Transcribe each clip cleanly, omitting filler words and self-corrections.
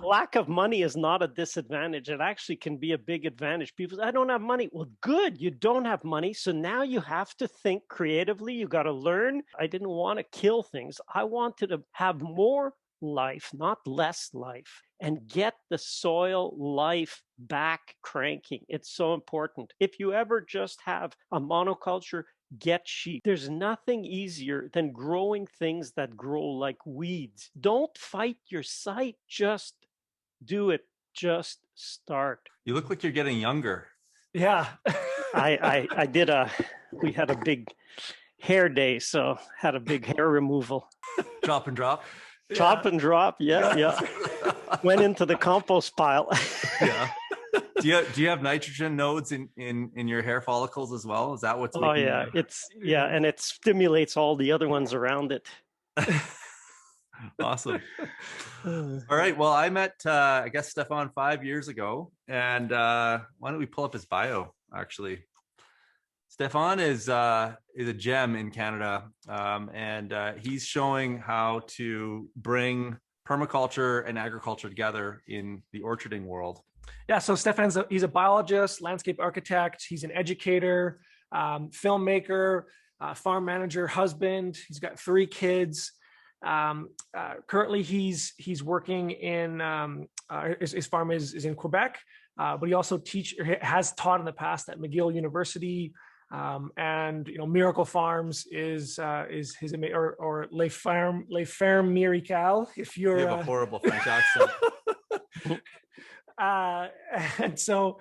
lack of money is not a disadvantage. It actually can be a big advantage. People say, I don't have money. Well, good. You don't have money. So now you have to think creatively. You got to learn. I didn't want to kill things. I wanted to have more life, not less life, and get the soil life back cranking. It's so important. If you ever just have a monoculture, get sheep. There's nothing easier than growing things that grow like weeds. Don't fight your site. Just do it. Just start. You look like you're getting younger. Yeah. We had a big hair day, so had a big hair removal. Chop and drop. Chop and drop. Yeah. Went into the compost pile. Yeah. Do you have nitrogen nodes in your hair follicles as well? Is that what's making and it stimulates all the other ones around it. Awesome. All right. Well, I met I guess Stefan 5 years ago, and why don't we pull up his bio? Actually, Stefan is a gem in Canada, and he's showing how to bring permaculture and agriculture together in the orcharding world. Yeah, so he's a biologist, landscape architect. He's an educator, filmmaker, farm manager, husband. He's got 3 kids. Currently, he's working in his farm is in Quebec, but he also has taught in the past at McGill University, and Miracle Farms is his or Les Fermes Miracle. If you have a horrible French accent. And so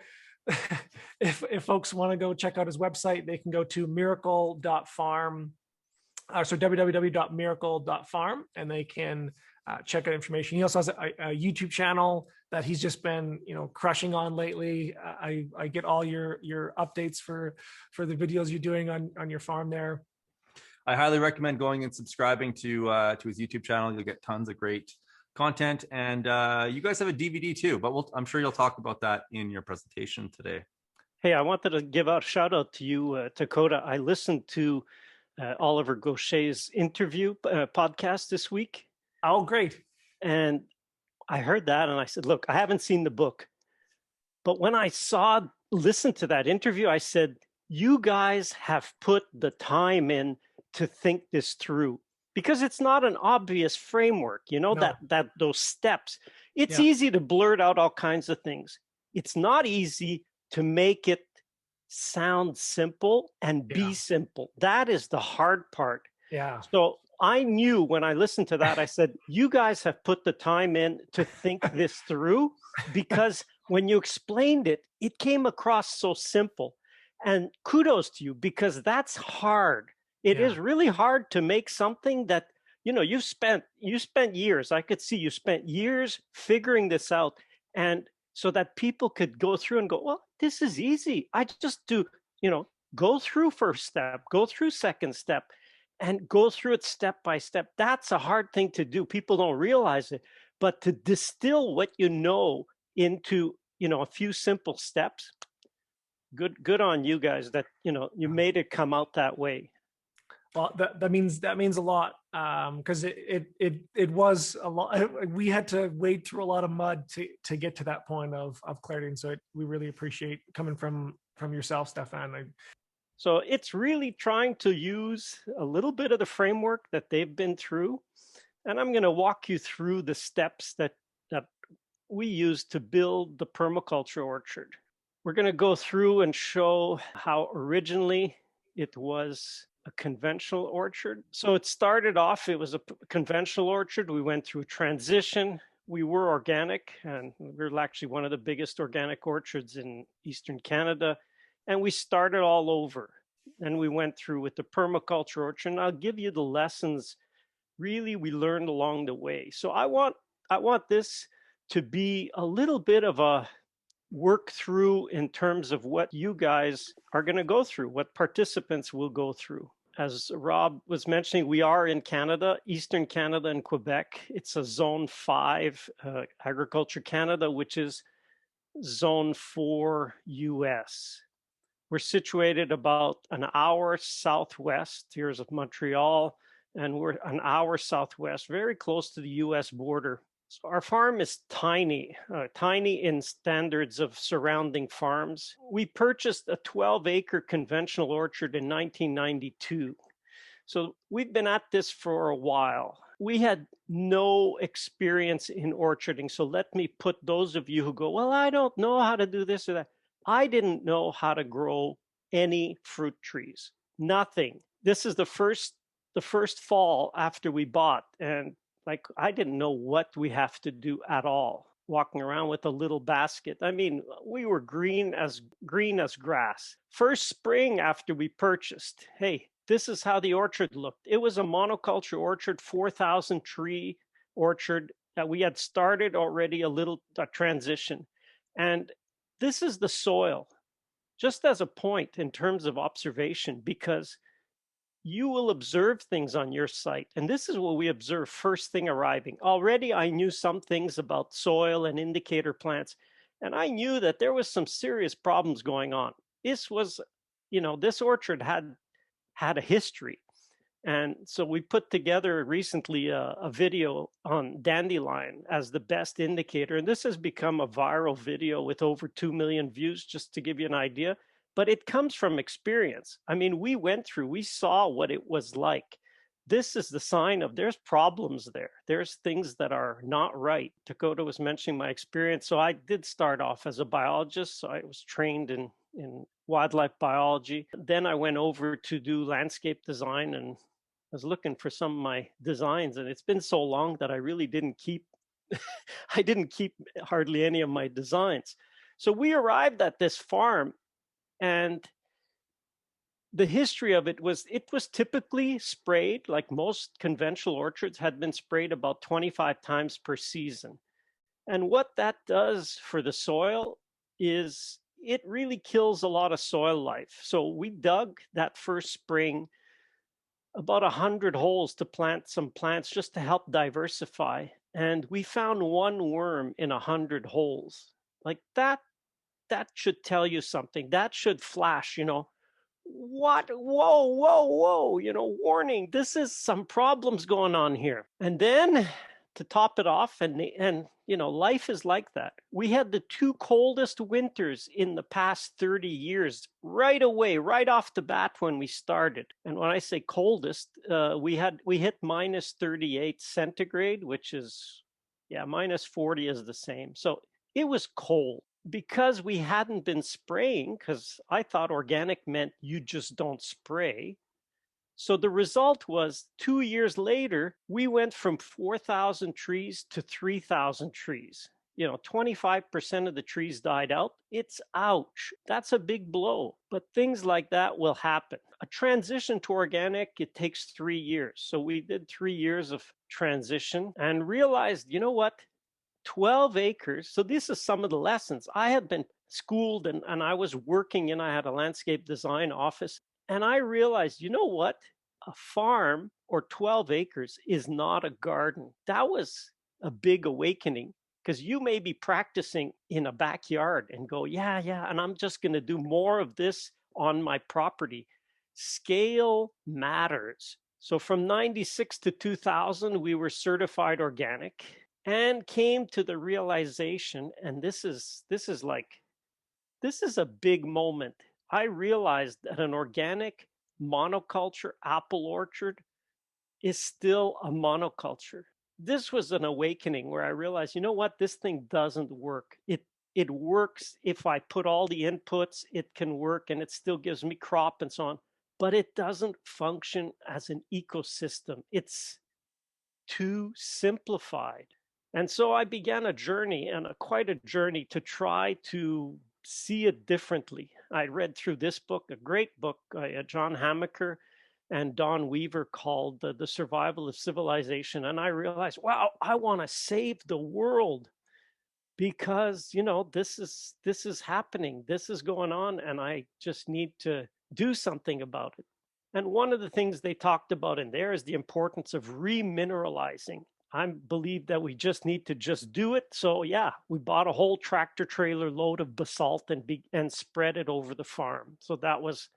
if folks want to go check out his website, they can go to miracle.farm, so www.miracle.farm, and they can check out information. He also has a YouTube channel that he's just been crushing on lately. I get all your updates for the videos you're doing on your farm there. I highly recommend going and subscribing to his YouTube channel. You'll get tons of great content, and you guys have a DVD too, but I'm sure you'll talk about that in your presentation today. Hey, I wanted to give out a shout out to you, Dakota. I listened to Oliver Gaucher's interview podcast this week. Oh, great. And I heard that and I said, look, I haven't seen the book, but when I listened to that interview, I said, you guys have put the time in to think this through. Because it's not an obvious framework, no. that those steps. It's easy to blurt out all kinds of things. It's not easy to make it sound simple and be simple. That is the hard part. Yeah. So I knew when I listened to that, I said, you guys have put the time in to think this through, because when you explained it, it came across so simple. And kudos to you, because that's hard. It is really hard to make something that, you spent years. I could see you spent years figuring this out. And so that people could go through and go, well, this is easy. I just do, go through first step, go through second step, and go through it step by step. That's a hard thing to do. People don't realize it. But to distill what you know into, a few simple steps, good on you guys that, you made it come out that way. Well, that means a lot, because it was a lot. We had to wade through a lot of mud to get to that point of clarity, and so we really appreciate coming from yourself, Stefan. So it's really trying to use a little bit of the framework that they've been through, and I'm going to walk you through the steps that we use to build the permaculture orchard. We're going to go through and show how originally it was a conventional orchard. So it started off, it was a conventional orchard. We went through a transition. We were organic, and we're actually one of the biggest organic orchards in Eastern Canada. And we started all over. And we went through with the permaculture orchard. And I'll give you the lessons really we learned along the way. So I want this to be a little bit of a work through in terms of what you guys are going to go through, what participants will go through. As Rob was mentioning, we are in Canada, Eastern Canada and Quebec. It's a Zone 5 Agriculture Canada, which is Zone 4 US. We're situated about an hour southwest here of Montreal, and we're an hour southwest, very close to the US border. So our farm is tiny, tiny in standards of surrounding farms. We purchased a 12-acre conventional orchard in 1992. So we've been at this for a while. We had no experience in orcharding. So let me put those of you who go, well, I don't know how to do this or that. I didn't know how to grow any fruit trees, nothing. This is the first fall after we bought. And like, I didn't know what we have to do at all. Walking around with a little basket. I mean, we were green as grass. First spring after we purchased, hey, this is how the orchard looked. It was a monoculture orchard, 4,000 tree orchard that we had started already a transition. And this is the soil, just as a point in terms of observation, because you will observe things on your site. And this is what we observed first thing arriving. Already I knew some things about soil and indicator plants, and I knew that there was some serious problems going on. This was, this orchard had a history. And so we put together recently a video on dandelion as the best indicator. And this has become a viral video with over 2 million views, just to give you an idea. But it comes from experience. I mean, we saw what it was like. This is the sign of there's problems there. There's things that are not right. Dakota was mentioning my experience. So I did start off as a biologist. So I was trained in wildlife biology. Then I went over to do landscape design and was looking for some of my designs. And it's been so long that I really didn't keep, I didn't keep hardly any of my designs. So we arrived at this farm, and the history of it was typically sprayed, like most conventional orchards had been sprayed about 25 times per season. And what that does for the soil is it really kills a lot of soil life. So we dug that first spring about 100 holes to plant some plants just to help diversify. And we found one worm in 100 holes. Like that should tell you something. That should flash, what? Whoa, warning, this is some problems going on here. And then to top it off, and life is like that. We had the two coldest winters in the past 30 years right away, right off the bat when we started. And when I say coldest, we hit minus 38 centigrade, which is, minus 40 is the same. So it was cold. Because we hadn't been spraying, because I thought organic meant you just don't spray. So the result was 2 years later, we went from 4,000 trees to 3,000 trees. 25% of the trees died out. It's ouch. That's a big blow. But things like that will happen. A transition to organic, it takes 3 years. So we did 3 years of transition and realized, you know what? 12 acres. So this is some of the lessons. I had been schooled and I was working I had a landscape design office. And I realized, you know what? A farm or 12 acres is not a garden. That was a big awakening, because you may be practicing in a backyard and go, yeah, and I'm just going to do more of this on my property. Scale matters. So from 96 to 2000, we were certified organic, and came to the realization, and this is a big moment. I realized that an organic monoculture apple orchard is still a monoculture. This was an awakening where I realized, you know what, this thing doesn't work. It works if I put all the inputs, it can work and it still gives me crop and so on, but it doesn't function as an ecosystem. It's too simplified. And so I began a journey, and quite a journey, to try to see it differently. I read through this book, a great book, John Hamaker and Don Weaver, called The Survival of Civilization. And I realized, wow, I want to save the world, because, this is happening. This is going on, and I just need to do something about it. And one of the things they talked about in there is the importance of remineralizing. I believe that we just need to just do it. So we bought a whole tractor trailer load of basalt and spread it over the farm. So that was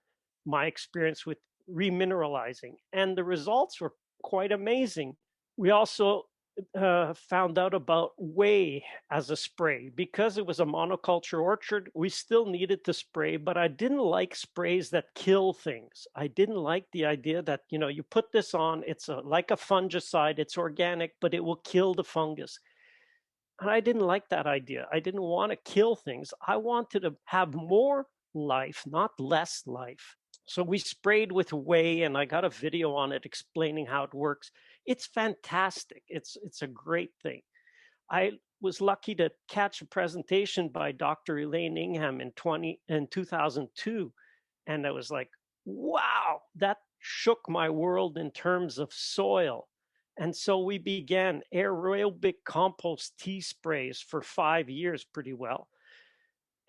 my experience with remineralizing. And the results were quite amazing. We also found out about whey as a spray. Because it was a monoculture orchard, we still needed to spray, but I didn't like sprays that kill things. I didn't like the idea that, you know, you put this on, it's like a fungicide, it's organic, but it will kill the fungus. And I didn't like that idea. I didn't want to kill things. I wanted to have more life, not less life. So we sprayed with whey, and I got a video on it explaining how it works. It's fantastic. It's a great thing. I was lucky to catch a presentation by Dr. Elaine Ingham in 2002, and I was like, wow, that shook my world in terms of soil. And so we began aerobic compost tea sprays for 5 years pretty well.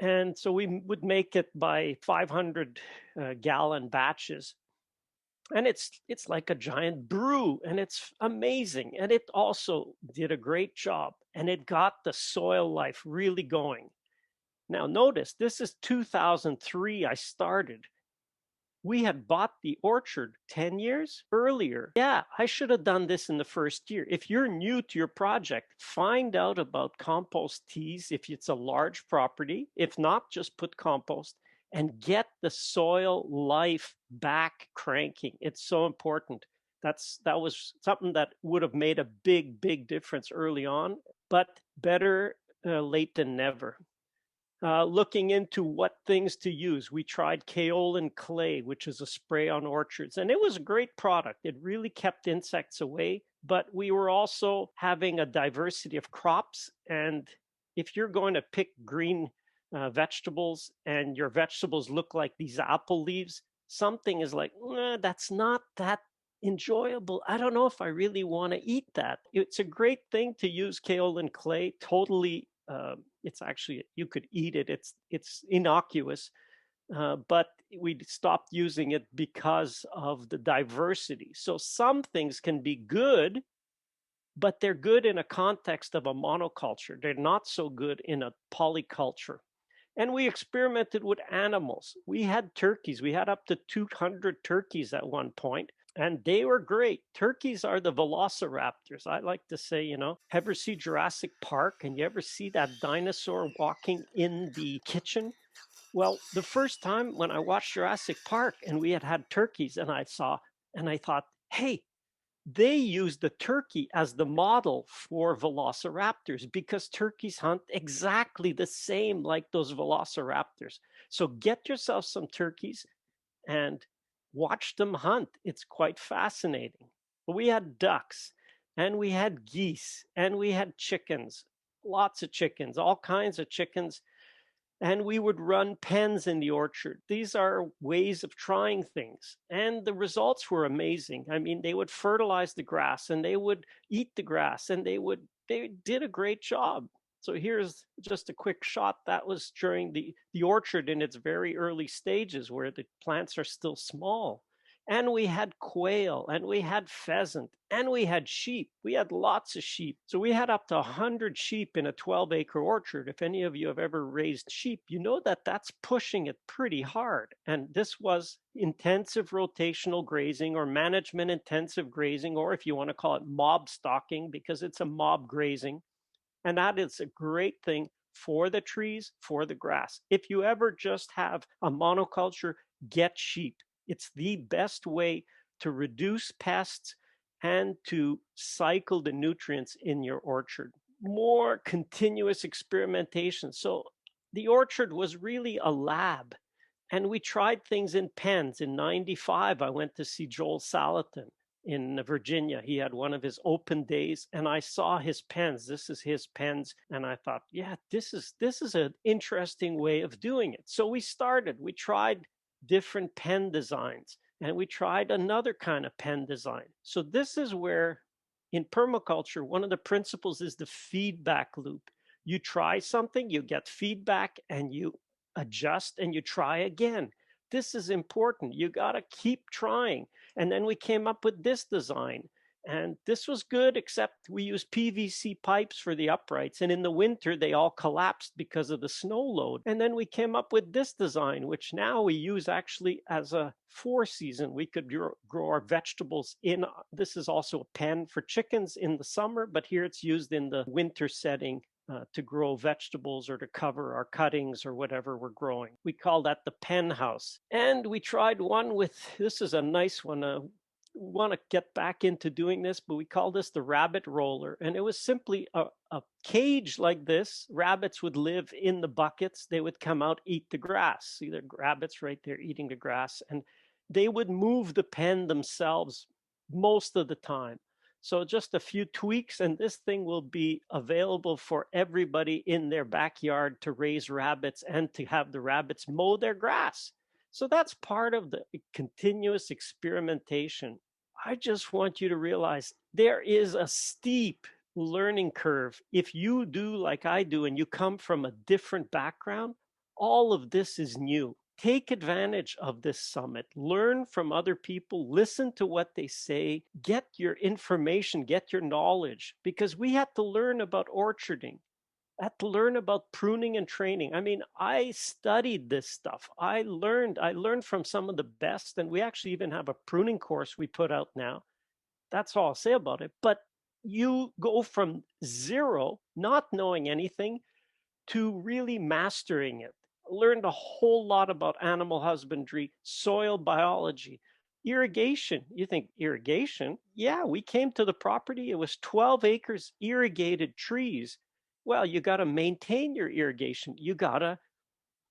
And so we would make it by 500 gallon batches. And it's like a giant brew, and it's amazing. And it also did a great job, and it got the soil life really going. Now notice, this is 2003 I started. We had bought the orchard 10 years earlier. Yeah, I should have done this in the first year. If you're new to your project, find out about compost teas if it's a large property. If not, just put compost and get the soil life back cranking. It's so important. That was something that would have made a big difference early on, but better late than never. Looking into what things to use. We tried kaolin clay, which is a spray on orchards, and it was a great product. It really kept insects away, but we were also having a diversity of crops. And if you're going to pick green vegetables and your vegetables look like these apple leaves, something is like, that's not that enjoyable. I don't know if I really want to eat that. It's a great thing to use kaolin clay, totally it's actually, you could eat it. It's innocuous, but we stopped using it because of the diversity. So some things can be good, but they're good in a context of a monoculture. They're not so good in a polyculture. And we experimented with animals. We had turkeys. We had up to 200 turkeys at one point, and they were great. Turkeys are the velociraptors. I like to say, you know, ever see Jurassic Park and you ever see that dinosaur walking in the kitchen? Well, the first time when I watched Jurassic Park and we had turkeys, and I thought, hey, they used the turkey as the model for velociraptors because turkeys hunt exactly the same like those velociraptors. So get yourself some turkeys and watch them hunt. It's quite fascinating. But we had ducks, and we had geese, and we had chickens, lots of chickens, all kinds of chickens. And we would run pens in the orchard. These are ways of trying things. And the results were amazing. I mean, they would fertilize the grass and they would eat the grass, and they did a great job. So here's just a quick shot. That was during the orchard in its very early stages where the plants are still small. And we had quail, and we had pheasant, and we had sheep. We had lots of sheep. So we had up to 100 sheep in a 12-acre orchard. If any of you have ever raised sheep, you know that that's pushing it pretty hard. And this was intensive rotational grazing, or management intensive grazing, or if you want to call it mob stocking, because it's a mob grazing. And that is a great thing for the trees, for the grass. If you ever just have a monoculture, get sheep. It's the best way to reduce pests and to cycle the nutrients in your orchard. More continuous experimentation. So the orchard was really a lab, and we tried things in pens. In 95, I went to see Joel Salatin in Virginia. He had one of his open days, and I saw his pens. This is his pens, and I thought, yeah, this is an interesting way of doing it. So we tried different pen designs, and we tried another kind of pen design. So this is where, in permaculture, one of the principles is the feedback loop. You try something, you get feedback, and you adjust and you try again. This is important. You got to keep trying. And then we came up with this design. And this was good, except we used PVC pipes for the uprights. And in the winter, they all collapsed because of the snow load. And then we came up with this design, which now we use actually as a 4-season. We could grow our vegetables in. This is also a pen for chickens in the summer, but here it's used in the winter setting to grow vegetables or to cover our cuttings or whatever we're growing. We call that the pen house. And we tried one with, this is a nice one, want to get back into doing this, but we call this the rabbit roller. And it was simply a cage like this. Rabbits would live in the buckets. They would come out, eat the grass. See the rabbits right there eating the grass. And they would move the pen themselves most of the time. So just a few tweaks, and this thing will be available for everybody in their backyard to raise rabbits and to have the rabbits mow their grass. So that's part of the continuous experimentation. I just want you to realize there is a steep learning curve. If you do like I do and you come from a different background, all of this is new. Take advantage of this summit. Learn from other people. Listen to what they say. Get your information, get your knowledge, because we had to learn about orcharding. I had to learn about pruning and training. I mean, I studied this stuff. I learned from some of the best, and we actually even have a pruning course we put out now. That's all I'll say about it. But you go from zero, not knowing anything, to really mastering it. Learned a whole lot about animal husbandry, soil biology, irrigation. You think irrigation? Yeah, we came to the property. It was 12 acres, irrigated trees. Well, you got to maintain your irrigation. You got to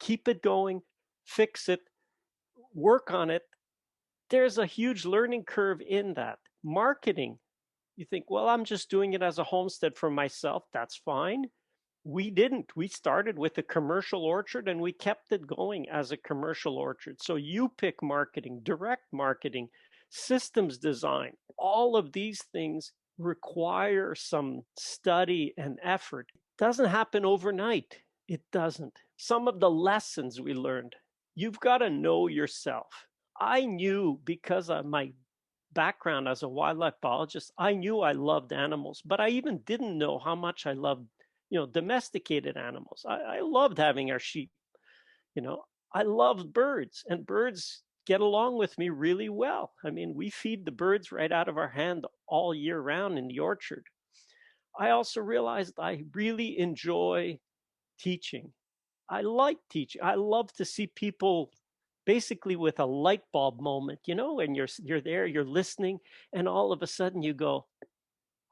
keep it going, fix it, work on it. There's a huge learning curve in that. Marketing. You think, well, I'm just doing it as a homestead for myself. That's fine. We didn't. We started with a commercial orchard and we kept it going as a commercial orchard. So you pick marketing, direct marketing, systems design, all of these things require some study and effort. It doesn't happen overnight. It doesn't. Some of the lessons we learned, you've got to know yourself. I knew, because of my background as a wildlife biologist, I knew I loved animals, but I even didn't know how much I loved domesticated animals. I loved having our sheep. I loved birds, and birds get along with me really well. I mean, we feed the birds right out of our hand all year round in the orchard. I also realized I really enjoy teaching. I like teaching. I love to see people basically with a light bulb moment, and you're there, you're listening, and all of a sudden you go,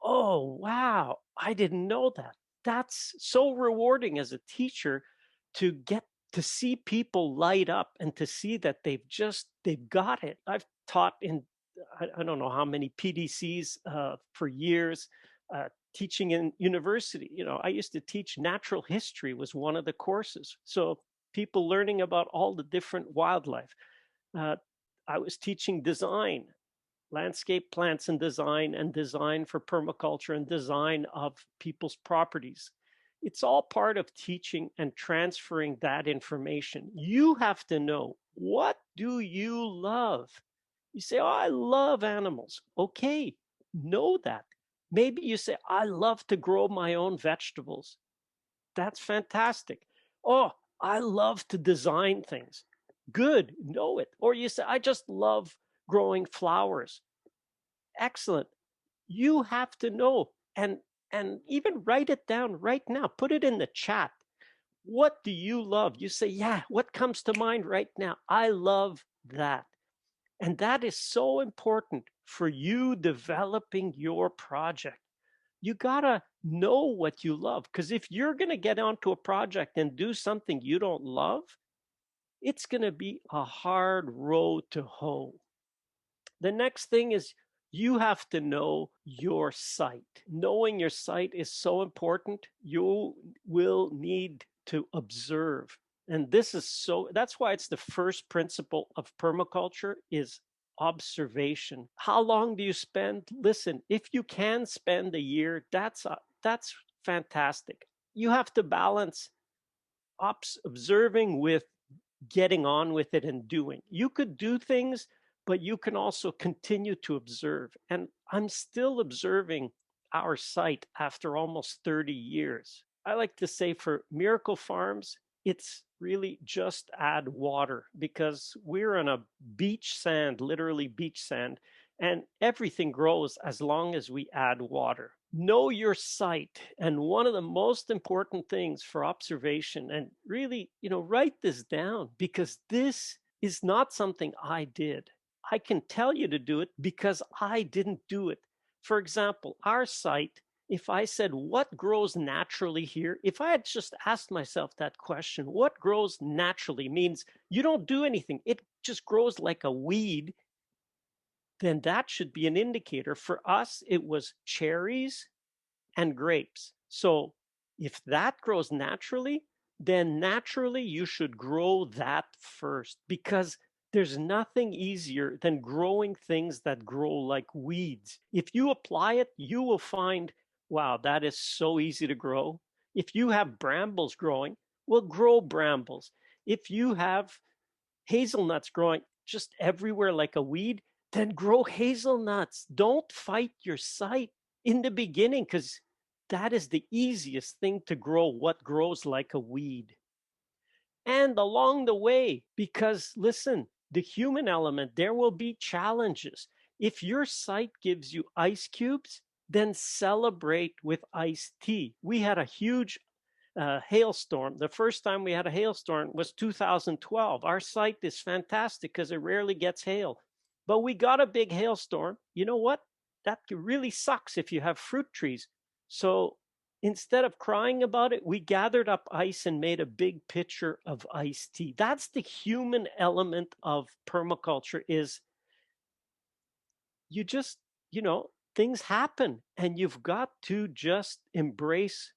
oh, wow, I didn't know that. That's so rewarding as a teacher to get to see people light up and to see that they've got it. I've taught in, I don't know how many PDCs for years, teaching in university. I used to teach natural history was one of the courses. So people learning about all the different wildlife. I was teaching design, landscape plants and design for permaculture and design of people's properties. It's all part of teaching and transferring that information. You have to know, what do you love? You say, oh, I love animals. Okay, know that. Maybe you say, I love to grow my own vegetables. That's fantastic. Oh, I love to design things. Good, know it. Or you say, I just love growing flowers. Excellent. You have to know, and even write it down right now. Put it in the chat. What do you love? You say, yeah, what comes to mind right now? I love that. And that is so important for you developing your project. You gotta know what you love, because if you're gonna get onto a project and do something you don't love, it's gonna be a hard road to hoe. The next thing is you have to know your site. Knowing your site is so important. You will need to observe. And that's why it's the first principle of permaculture is observation. How long do you spend? Listen, if you can spend a year, that's fantastic. You have to balance observing with getting on with it and doing. You could do things, but you can also continue to observe. And I'm still observing our site after almost 30 years. I like to say for Miracle Farms, it's really just add water, because we're on a beach sand, literally beach sand, and everything grows as long as we add water. Know your site. And one of the most important things for observation, and really, write this down, because this is not something I did. I can tell you to do it because I didn't do it. For example, our site, if I said, what grows naturally here? If I had just asked myself that question, what grows naturally, means you don't do anything, it just grows like a weed, then that should be an indicator. For us, it was cherries and grapes. So if that grows naturally, then naturally you should grow that first, because there's nothing easier than growing things that grow like weeds. If you apply it, you will find, wow, that is so easy to grow. If you have brambles growing, well, grow brambles. If you have hazelnuts growing just everywhere like a weed, then grow hazelnuts. Don't fight your site in the beginning, because that is the easiest thing to grow, what grows like a weed. And along the way, because listen, the human element, there will be challenges. If your site gives you ice cubes, then celebrate with iced tea. We had a huge hailstorm. The first time we had a hailstorm was 2012. Our site is fantastic because it rarely gets hail. But we got a big hailstorm. You know what? That really sucks if you have fruit trees. So instead of crying about it, we gathered up ice and made a big pitcher of iced tea. That's the human element of permaculture, is you just, things happen and you've got to just embrace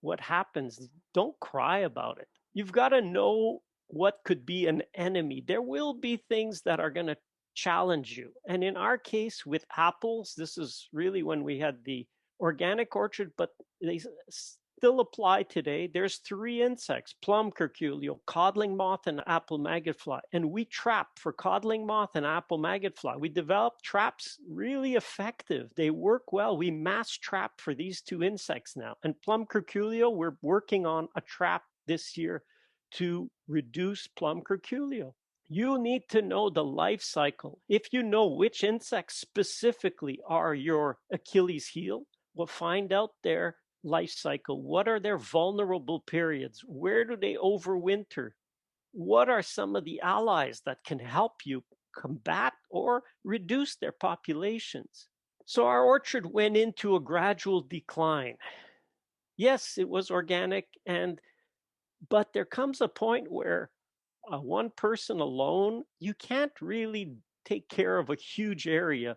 what happens. Don't cry about it. You've got to know what could be an enemy. There will be things that are going to challenge you. And in our case with apples, this is really when we had the organic orchard, but they still apply today. There's 3 insects: plum curculio, codling moth, and apple maggot fly. And we trap for codling moth and apple maggot fly. We developed traps really effective. They work well. We mass trap for these 2 insects now. And plum curculio, we're working on a trap this year to reduce plum curculio. You need to know the life cycle. If you know which insects specifically are your Achilles heel, we'll find out their life cycle. What are their vulnerable periods? Where do they overwinter? What are some of the allies that can help you combat or reduce their populations? So our orchard went into a gradual decline. Yes, it was organic, but there comes a point where one person alone, you can't really take care of a huge area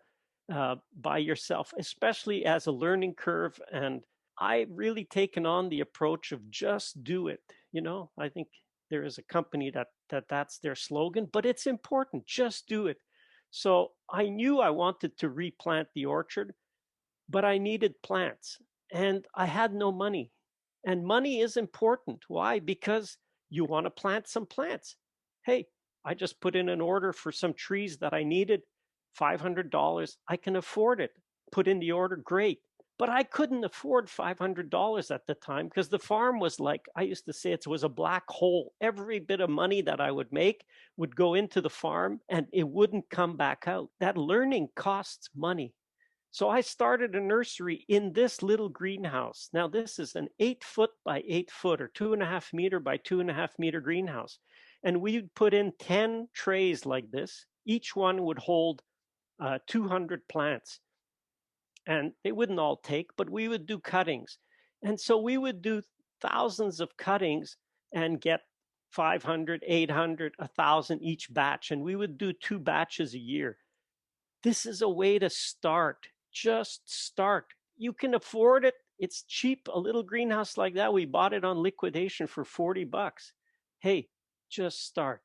by yourself, especially as a learning curve. And I've really taken on the approach of just do it. I think there is a company that's their slogan, but it's important. Just do it. So I knew I wanted to replant the orchard, but I needed plants and I had no money. And money is important. Why? Because you want to plant some plants. Hey, I just put in an order for some trees that I needed, $500. I can afford it. Put in the order, great. But I couldn't afford $500 at the time, because the farm was like, I used to say, it was a black hole. Every bit of money that I would make would go into the farm and it wouldn't come back out. That learning costs money. So I started a nursery in this little greenhouse. Now this is an 8-foot by 8-foot or 2.5 meter by 2.5 meter greenhouse. And we'd put in 10 trays like this. Each one would hold 200 plants. And they wouldn't all take, but we would do cuttings. And so we would do thousands of cuttings and get 500, 800, 1,000 each batch. And we would do 2 batches a year. This is a way to start. Just start. You can afford it. It's cheap. A little greenhouse like that, we bought it on liquidation for $40. Hey, just start.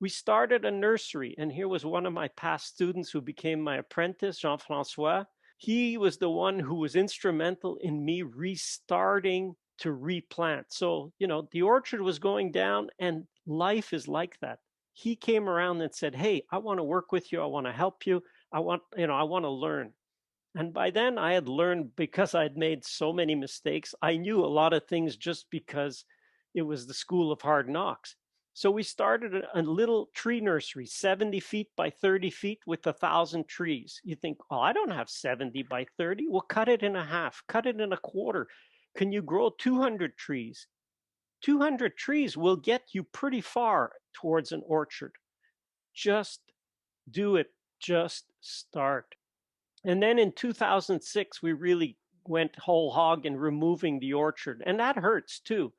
We started a nursery, and here was one of my past students who became my apprentice, Jean-Francois. He was the one who was instrumental in me restarting to replant. So, the orchard was going down, and life is like that. he came around and said, hey, I want to work with you. I want to help you. I want to learn. And by then I had learned, because I'd made so many mistakes. I knew a lot of things just because it was the school of hard knocks. So we started a little tree nursery, 70 feet by 30 feet with 1,000 trees. You think, oh, I don't have 70 by 30. Well, cut it in a half, cut it in a quarter. Can you grow 200 trees? 200 trees will get you pretty far towards an orchard. Just do it. Just start. And then in 2006, we really went whole hog in removing the orchard. And that hurts too,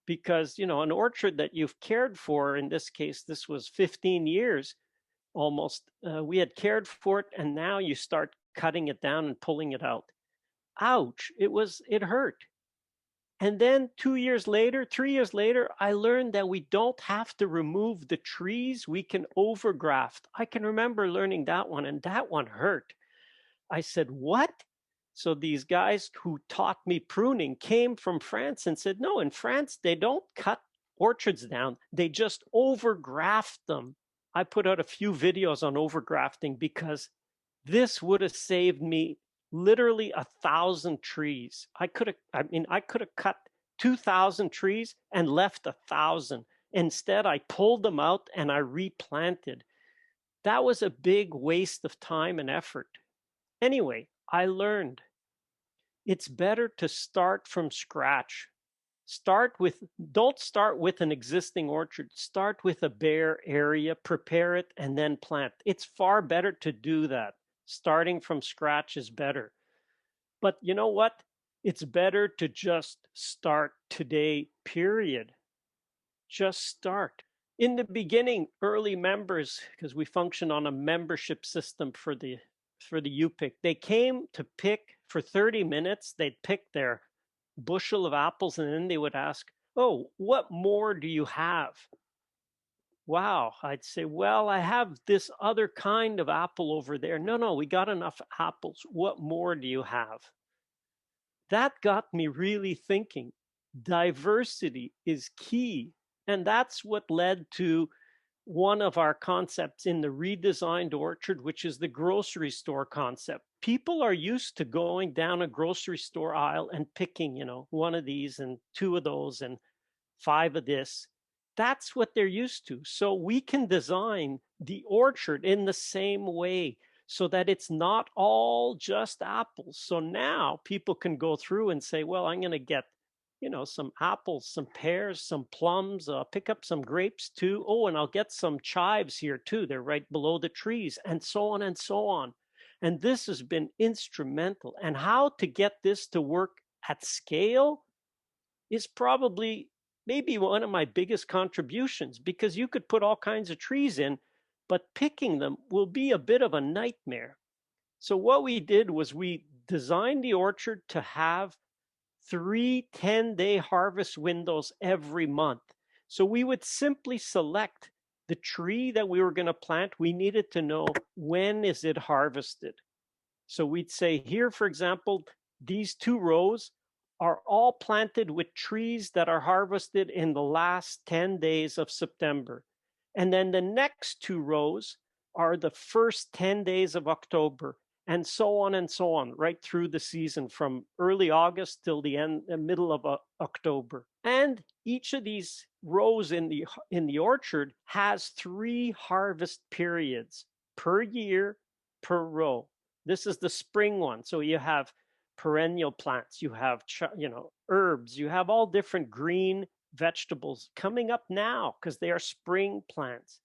because, you know, an orchard that you've cared for, in this case, this was 15 years almost, we had cared for it, and now you start cutting it down and pulling it out. Ouch, it hurt. And then 2 years later, 3 years later, I learned that we don't have to remove the trees. We can overgraft. I can remember learning that one, and that one hurt. I said, what? So these guys who taught me pruning came from France and said, no, in France, they don't cut orchards down. They just overgraft them. I put out a few videos on overgrafting because this would have saved me literally 1,000 trees. I could have cut 2,000 trees and left 1,000. Instead, I pulled them out and I replanted. That was a big waste of time and effort. Anyway, I learned it's better to start from scratch. Don't start with an existing orchard. Start with a bare area, prepare it, and then plant. It's far better to do that. Starting from scratch is better. But you know what? It's better to just start today, period. Just start. In the beginning, early members, because we function on a membership system for the UPIC, they came to pick for 30 minutes. They'd pick their bushel of apples, and then they would ask, oh, what more do you have? Wow, I'd say, well, I have this other kind of apple over there. No, we got enough apples. What more do you have? That got me really thinking. Diversity is key. And that's what led to one of our concepts in the redesigned orchard, which is the grocery store concept. People are used to going down a grocery store aisle and picking, you know, one of these and two of those and five of this. That's what they're used to. So we can design the orchard in the same way so that it's not all just apples. So now people can go through and say, well, I'm going to get, you know, some apples, some pears, some plums, pick up some grapes too. Oh, and I'll get some chives here too. They're right below the trees, and so on and so on. And this has been instrumental. And how to get this to work at scale is probably maybe one of my biggest contributions, because you could put all kinds of trees in, but picking them will be a bit of a nightmare. So what we did was we designed the orchard to have 3 10-day harvest windows every month. So we would simply select the tree that we were going to plant. We needed to know, when is it harvested? So we'd say here, for example, these 2 rows are all planted with trees that are harvested in the last 10 days of September. And then the next 2 rows are the first 10 days of October, and so on, right through the season from early August till the middle of October. And each of these rows in the orchard has 3 harvest periods per year per row. This is the spring one. So you have perennial plants, you have, you know, herbs, you have all different green vegetables coming up now because they are spring plants.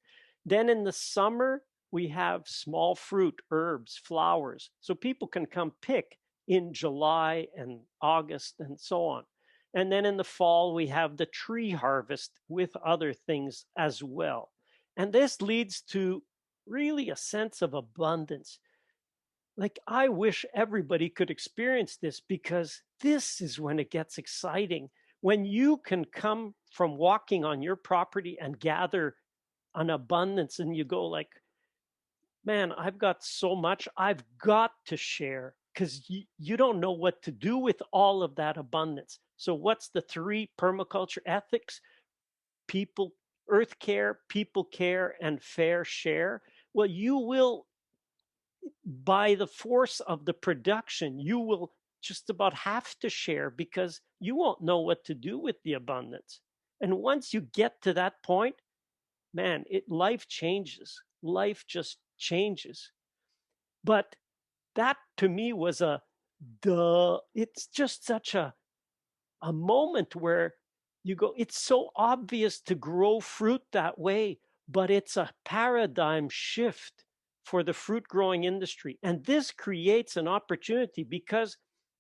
Then in the summer, we have small fruit, herbs, flowers. So people can come pick in July and August and so on. And then in the fall, we have the tree harvest with other things as well. And this leads to really a sense of abundance. Like, I wish everybody could experience this, because this is when it gets exciting. When you can come from walking on your property and gather an abundance, and you go like, man, I've got so much, I've got to share, because you don't know what to do with all of that abundance. So what's the 3 permaculture ethics? People earth care, people care, and fair share, well, you will, by the force of the production, you will just about have to share because you won't know what to do with the abundance. And once you get to that point, man, life changes. Life just changes. But that to me was it's just such a moment where you go, it's so obvious to grow fruit that way, but it's a paradigm shift for the fruit growing industry. And this creates an opportunity because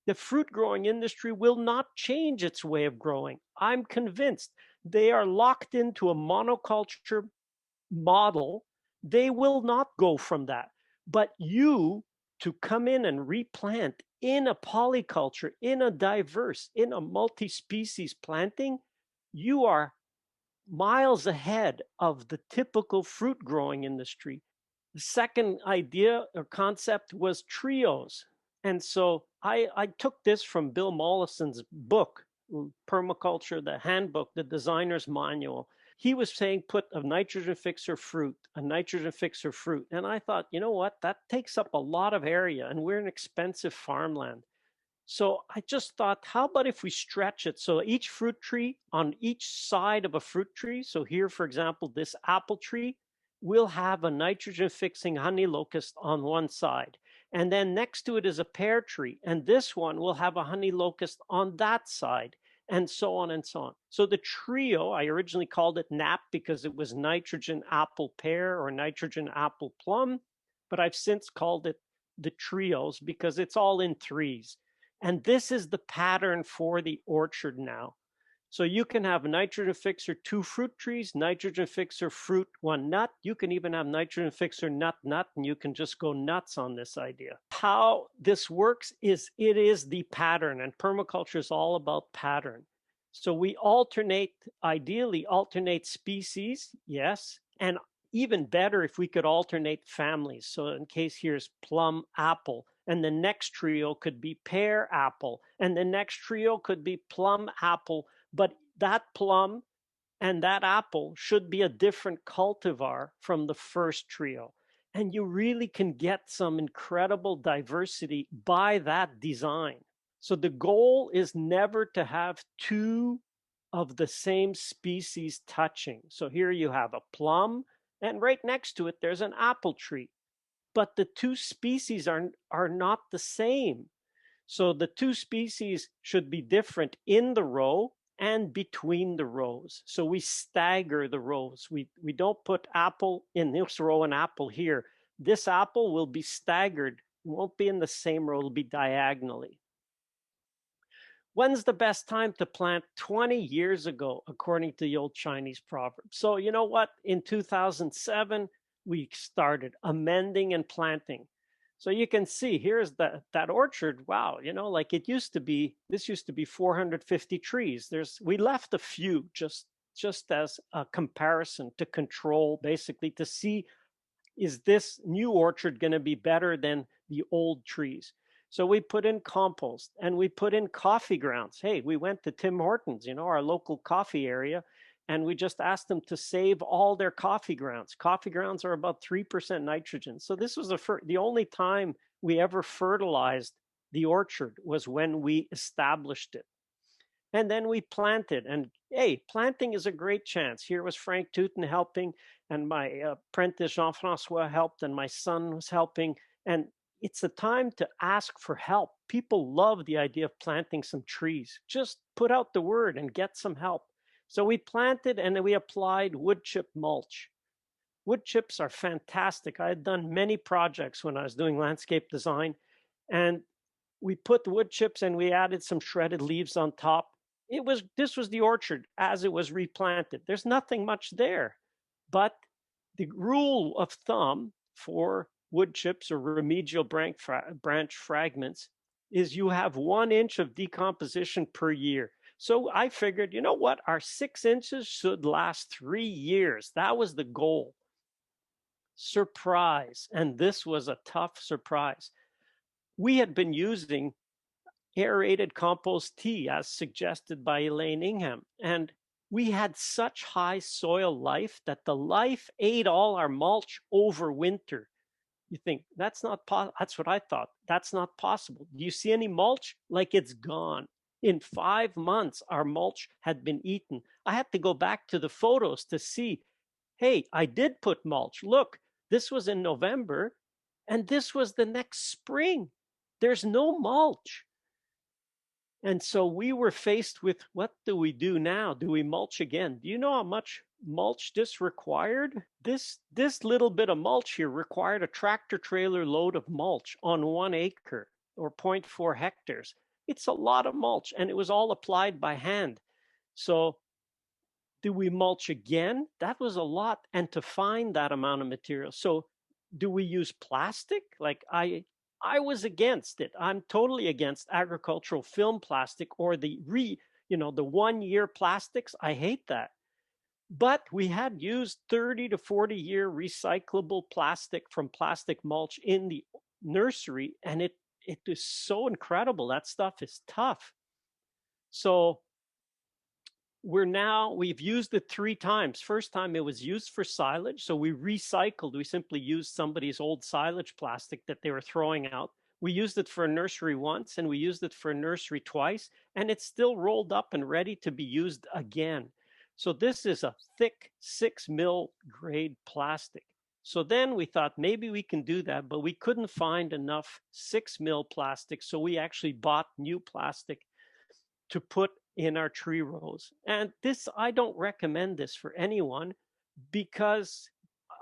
the fruit growing industry will not change its way of growing. I'm convinced they are locked into a monoculture model. They will not go from that. But you to come in and replant in a polyculture, in a diverse, in a multi-species planting, you are miles ahead of the typical fruit growing industry. The second idea or concept was trios. And so I took this from Bill Mollison's book, Permaculture, the handbook, the designer's manual. He was saying put a nitrogen fixer fruit, a nitrogen fixer fruit. And I thought, you know what, that takes up a lot of area and we're in expensive farmland. So I just thought, how about if we stretch it? So each fruit tree on each side of a fruit tree. So here, for example, this apple tree will have a nitrogen fixing honey locust on one side. And then next to it is a pear tree. And this one will have a honey locust on that side, and so on and so on. So the trio, I originally called it NAP because it was nitrogen apple pear or nitrogen apple plum, but I've since called it the trios because it's all in threes. And this is the pattern for the orchard now. So you can have nitrogen fixer 2 fruit trees, nitrogen fixer fruit 1 nut. You can even have nitrogen fixer nut, and you can just go nuts on this idea. How this works is it is the pattern, and permaculture is all about pattern. So we ideally alternate species, yes, and even better if we could alternate families. So in case here's plum apple, and the next trio could be pear apple, and the next trio could be plum apple, but that plum and that apple should be a different cultivar from the first trio. And you really can get some incredible diversity by that design. So the goal is never to have 2 of the same species touching. So here you have a plum, and right next to it, there's an apple tree. But the 2 species are not the same. So the 2 species should be different in the row and between the rows. So we stagger the rows. We don't put apple in this row and apple here. This apple will be staggered. It won't be in the same row, it'll be diagonally. When's the best time to plant? 20 years ago, according to the old Chinese proverb. So you know what? In 2007, we started amending and planting. So you can see here's that orchard. Wow, like it used to be, this used to be 450 trees. We left a few just as a comparison to control, basically to see, is this new orchard going to be better than the old trees? So we put in compost and we put in coffee grounds. Hey, we went to Tim Hortons, our local coffee area, and we just asked them to save all their coffee grounds. Coffee grounds are about 3% nitrogen. So this was the only time we ever fertilized the orchard was when we established it. And then we planted, and hey, planting is a great chance. Here was Frank Tooten helping, and my apprentice Jean-Francois helped, and my son was helping. And it's a time to ask for help. People love the idea of planting some trees. Just put out the word and get some help. So we planted and then we applied wood chip mulch. Wood chips are fantastic. I had done many projects when I was doing landscape design, and we put the wood chips and we added some shredded leaves on top. This was the orchard as it was replanted. There's nothing much there, but the rule of thumb for wood chips or remedial branch fragments is you have 1 inch of decomposition per year. So I figured, you know what? Our 6 inches should last 3 years. That was the goal. Surprise. And this was a tough surprise. We had been using aerated compost tea as suggested by Elaine Ingham. And we had such high soil life that the life ate all our mulch over winter. You think that's not possible. That's what I thought. That's not possible. Do you see any mulch? Like, it's gone. In 5 months, our mulch had been eaten. I had to go back to the photos to see, hey, I did put mulch. Look, this was in November, and this was the next spring. There's no mulch. And so we were faced with, what do we do now? Do we mulch again? Do you know how much mulch this required? This little bit of mulch here required a tractor trailer load of mulch on 1 acre or 0.4 hectares. It's a lot of mulch, and it was all applied by hand. So do we mulch again? That was a lot, and to find that amount of material. So do we use plastic? Like, I was against it. I'm totally against agricultural film plastic or the 1-year plastics. I hate that. But we had used 30 to 40-year recyclable plastic from plastic mulch in the nursery, and it is so incredible. That stuff is tough. So we've used it 3 times. First time it was used for silage. So we recycled. We simply used somebody's old silage plastic that they were throwing out. We used it for a nursery once, and we used it for a nursery twice, and it's still rolled up and ready to be used again. So this is a thick 6 mil grade plastic. So then we thought maybe we can do that, but we couldn't find enough 6 mil plastic. So we actually bought new plastic to put in our tree rows. And this, I don't recommend this for anyone, because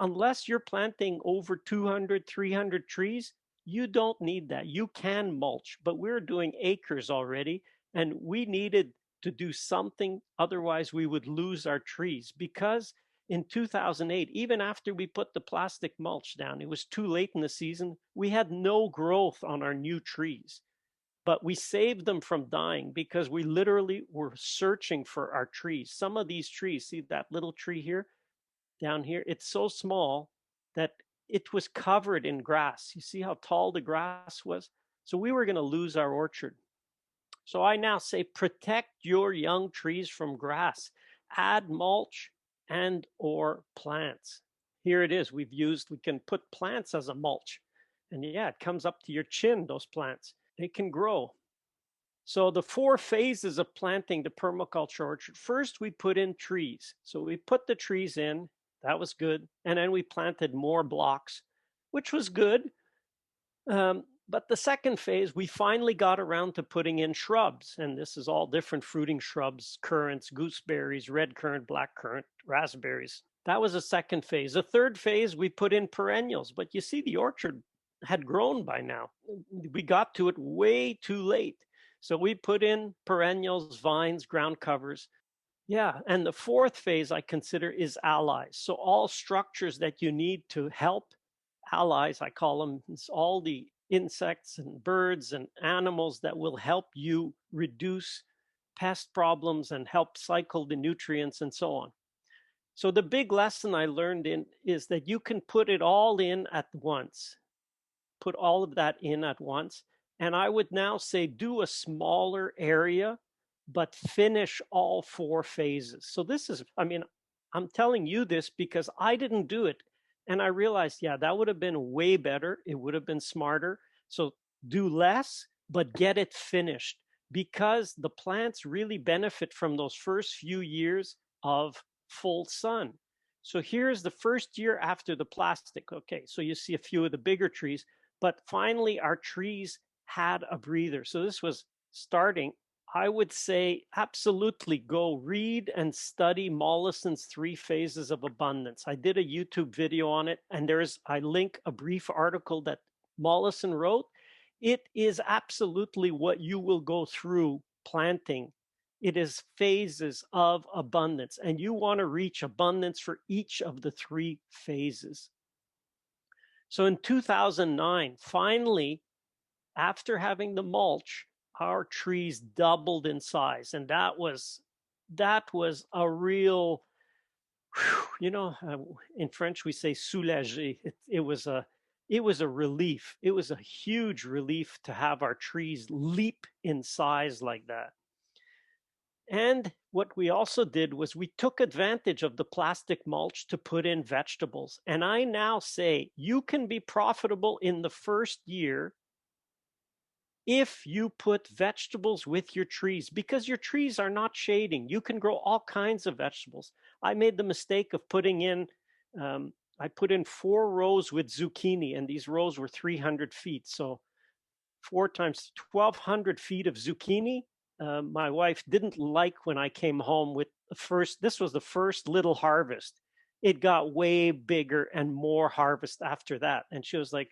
unless you're planting over 200, 300 trees, you don't need that. You can mulch, but we're doing acres already, and we needed to do something. Otherwise, we would lose our trees, because in 2008, even after we put the plastic mulch down, it was too late in the season. We had no growth on our new trees. But we saved them from dying because we literally were searching for our trees. Some of these trees, see that little tree here, down here, it's so small that it was covered in grass. You see how tall the grass was? So we were going to lose our orchard. So I now say, protect your young trees from grass. Add mulch and or plants. Here it is. We can put plants as a mulch. And yeah, it comes up to your chin, those plants. They can grow. So the 4 phases of planting the permaculture orchard. First, we put in trees. So we put the trees in. That was good. And then we planted more blocks, which was good. But the second phase, we finally got around to putting in shrubs. And this is all different fruiting shrubs: currants, gooseberries, red currant, black currant, raspberries. That was a second phase. The third phase, we put in perennials. But you see, the orchard had grown by now. We got to it way too late. So we put in perennials, vines, ground covers. Yeah, and the fourth phase I consider is allies. So all structures that you need to help allies, I call them, it's all the insects and birds and animals that will help you reduce pest problems and help cycle the nutrients and so on. So the big lesson I learned is that you can put it all in at once. Put all of that in at once. And I would now say, do a smaller area, but finish all 4 phases. So this is, I'm telling you this because I didn't do it. And I realized, yeah, that would have been way better. It would have been smarter. So do less, but get it finished, because the plants really benefit from those first few years of full sun. So here's the first year after the plastic. Okay, so you see a few of the bigger trees, but finally our trees had a breather. So this was starting. I would say absolutely go read and study Mollison's 3 Phases of Abundance. I did a YouTube video on it, and I link a brief article that Mollison wrote. It is absolutely what you will go through planting. It is phases of abundance, and you want to reach abundance for each of the 3 phases. So in 2009, finally, after having the mulch, our trees doubled in size. And that was a real, in French, we say soulagé. It was a relief. It was a huge relief to have our trees leap in size like that. And what we also did was we took advantage of the plastic mulch to put in vegetables. And I now say you can be profitable in the first year if you put vegetables with your trees, because your trees are not shading. You can grow all kinds of vegetables. I made the mistake of putting in, I put in 4 rows with zucchini, and these rows were 300 feet. So 4 times 1,200 feet of zucchini. My wife didn't like when I came home with this was the first little harvest. It got way bigger and more harvest after that. And she was like,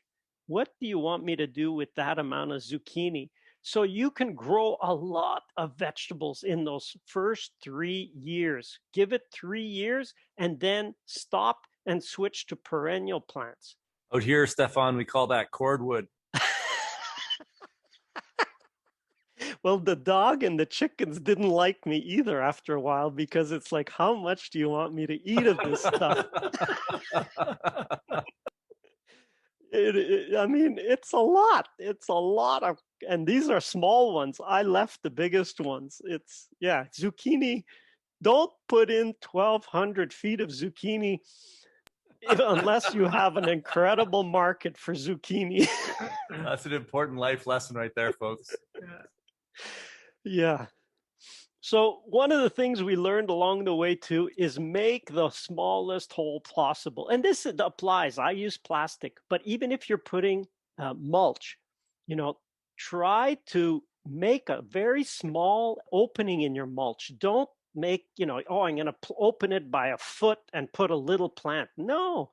what do you want me to do with that amount of zucchini? So you can grow a lot of vegetables in those first 3 years. Give it 3 years and then stop and switch to perennial plants. Out here, Stefan, we call that cordwood. Well, the dog and the chickens didn't like me either after a while, because it's like, how much do you want me to eat of this stuff? I mean, it's a lot. It's a lot of, and these are small ones. I left the biggest ones. It's, yeah, zucchini. Don't put in 1,200 feet of zucchini unless you have an incredible market for zucchini. That's an important life lesson right there, folks. Yeah. So one of the things we learned along the way too is make the smallest hole possible. And this applies. I use plastic, but even if you're putting mulch, try to make a very small opening in your mulch. Don't make, oh, I'm going to open it by a foot and put a little plant. No,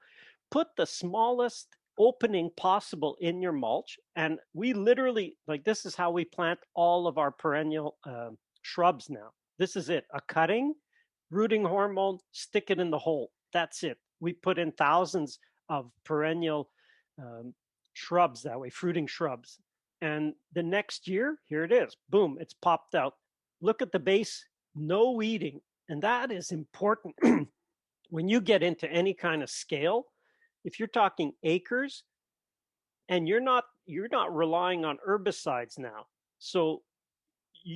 put the smallest opening possible in your mulch. And we literally, like, this is how we plant all of our perennial shrubs now. This is it. A cutting, rooting hormone, stick it in the hole. That's it. We put in thousands of perennial shrubs that way, fruiting shrubs. And the next year, here it is. Boom, it's popped out. Look at the base, no weeding. And that is important. When you get into any kind of scale, if you're talking acres, and you're not relying on herbicides now. So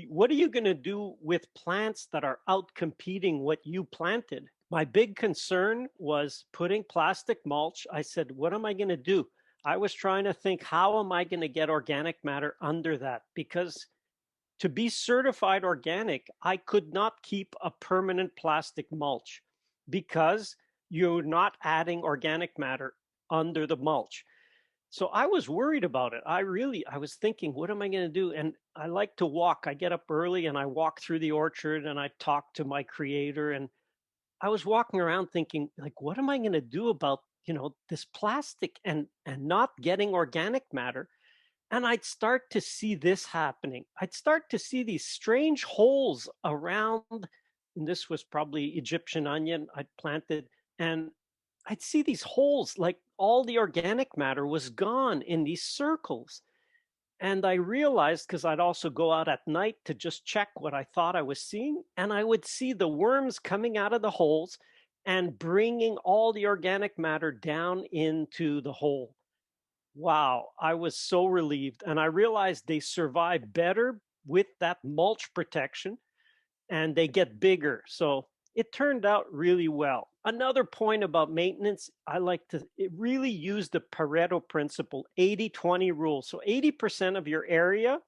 what are you going to do with plants that are out competing what you planted? My big concern was putting plastic mulch. I said, what am I going to do? I was trying to think, how am I going to get organic matter under that? Because to be certified organic, I could not keep a permanent plastic mulch, because you're not adding organic matter under the mulch. So I was worried about it. I was thinking, what am I going to do? And I like to walk. I get up early and I walk through the orchard and I talk to my creator. And I was walking around thinking, like, what am I going to do about, this plastic and not getting organic matter? And I'd start to see this happening. I'd start to see these strange holes around, and this was probably Egyptian onion I'd planted, and I'd see these holes, like all the organic matter was gone in these circles. And I realized, because I'd also go out at night to just check what I thought I was seeing, and I would see the worms coming out of the holes and bringing all the organic matter down into the hole. Wow, I was so relieved. And I realized they survive better with that mulch protection and they get bigger. So it turned out really well. Another point about maintenance, I like to really use the Pareto principle, 80-20 rule. So 80% of your area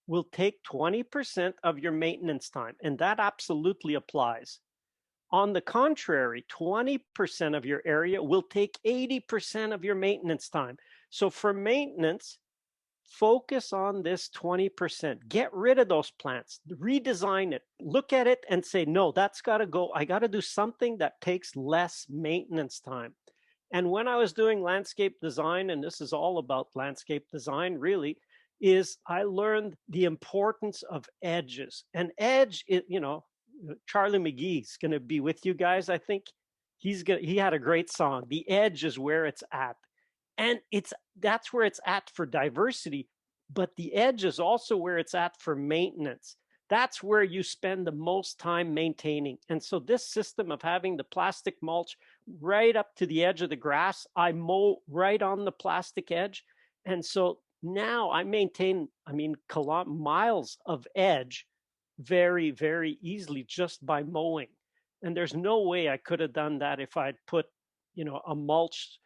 will take 20% of your maintenance time, and that absolutely applies. On the contrary, 20% of your area will take 80% of your maintenance time. So for maintenance, focus on this 20%. Get rid of those plants, redesign it, look at it and say, no, that's got to go. I got to do something that takes less maintenance time. And when I was doing landscape design, and this is all about landscape design really, is I learned the importance of edges. An edge, Charlie McGee's going to be with you guys. I think he had a great song. The edge is where it's at. And that's where it's at for diversity, but the edge is also where it's at for maintenance. That's where you spend the most time maintaining. And so this system of having the plastic mulch right up to the edge of the grass, I mow right on the plastic edge. And so now I maintain, miles of edge very, very easily just by mowing. And there's no way I could have done that if I'd put, a mulch.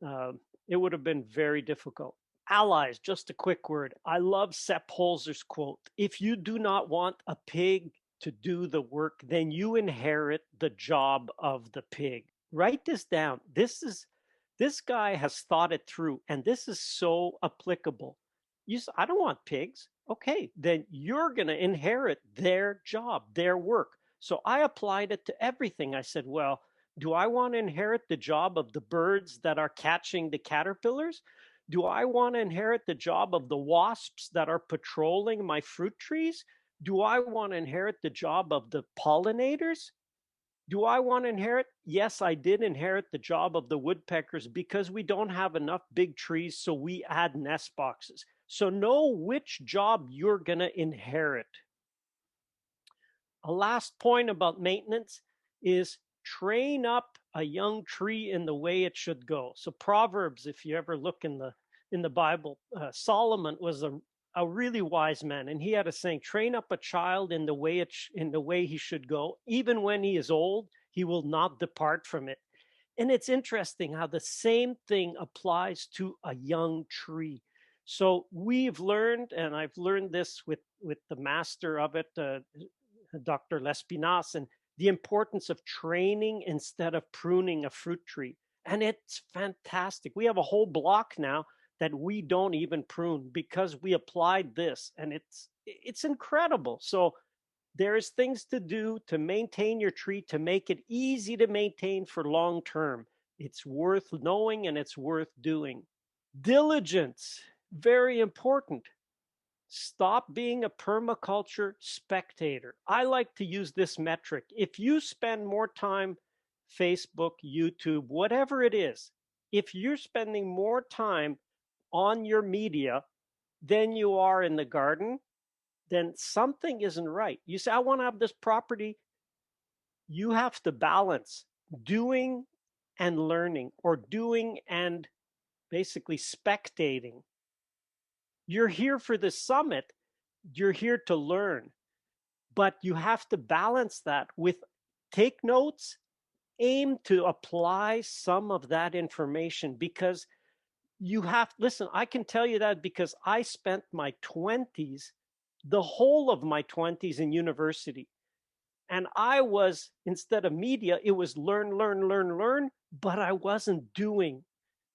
Uh, it would have been very difficult. Allies, just a quick word. I love Sepp Holzer's quote. If you do not want a pig to do the work, then you inherit the job of the pig. Write this down. This guy has thought it through, and this is so applicable. I don't want pigs. Okay, then you're going to inherit their job, their work. So I applied it to everything. I said, well, do I want to inherit the job of the birds that are catching the caterpillars? Do I want to inherit the job of the wasps that are patrolling my fruit trees? Do I want to inherit the job of the pollinators? Do I want to inherit? Yes, I did inherit the job of the woodpeckers because we don't have enough big trees, so we add nest boxes. So know which job you're going to inherit. A last point about maintenance is train up a young tree in the way it should go. So Proverbs, if you ever look in the Bible, Solomon was a really wise man, and he had a saying: train up a child in the way he should go. Even when he is old, he will not depart from it. And it's interesting how the same thing applies to a young tree. So we've learned, and I've learned this with the master of it, Dr. Lespinasse, and the importance of training instead of pruning a fruit tree. And it's fantastic. We have a whole block now that we don't even prune because we applied this, and it's incredible. So there's things to do to maintain your tree, to make it easy to maintain for long term. It's worth knowing and it's worth doing. Diligence, very important. Stop being a permaculture spectator. I like to use this metric. If you spend more time, Facebook, YouTube, whatever it is, if you're spending more time on your media than you are in the garden, then something isn't right. You say, I want to have this property. You have to balance doing and learning, or doing and basically spectating. You're here for the summit. You're here to learn, but you have to balance that with take notes, aim to apply some of that information, because listen, I can tell you that because I spent my 20s, the whole of my 20s in university. And I was, instead of media, it was learn, learn, learn, learn, but I wasn't doing.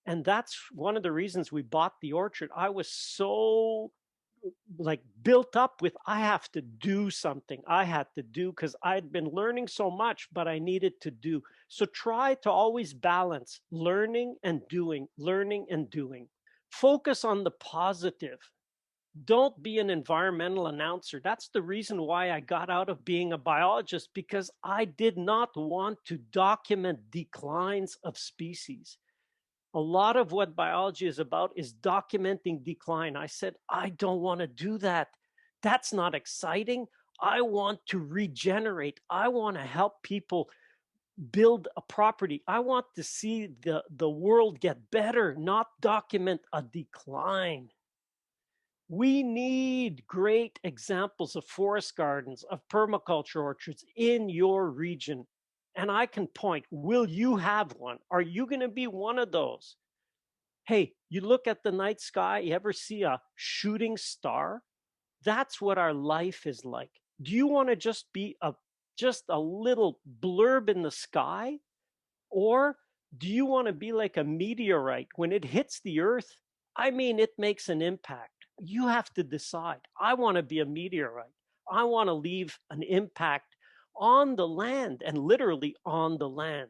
And that's one of the reasons we bought the orchard. I was so built up with, I have to do something. I had to do because I'd been learning so much, but I needed to do. So try to always balance learning and doing, learning and doing. Focus on the positive. Don't be an environmental announcer. That's the reason why I got out of being a biologist, because I did not want to document declines of species. A lot of what biology is about is documenting decline. I said, I don't want to do that. That's not exciting. I want to regenerate. I want to help people build a property. I want to see the world get better, not document a decline. We need great examples of forest gardens, of permaculture orchards in your region. And I can point, will you have one? Are you going to be one of those? Hey, you look at the night sky, you ever see a shooting star? That's what our life is like. Do you want to just be just a little blurb in the sky? Or do you want to be like a meteorite? When it hits the earth, I mean, it makes an impact. You have to decide. I want to be a meteorite. I want to leave an impact on the land, and literally on the land.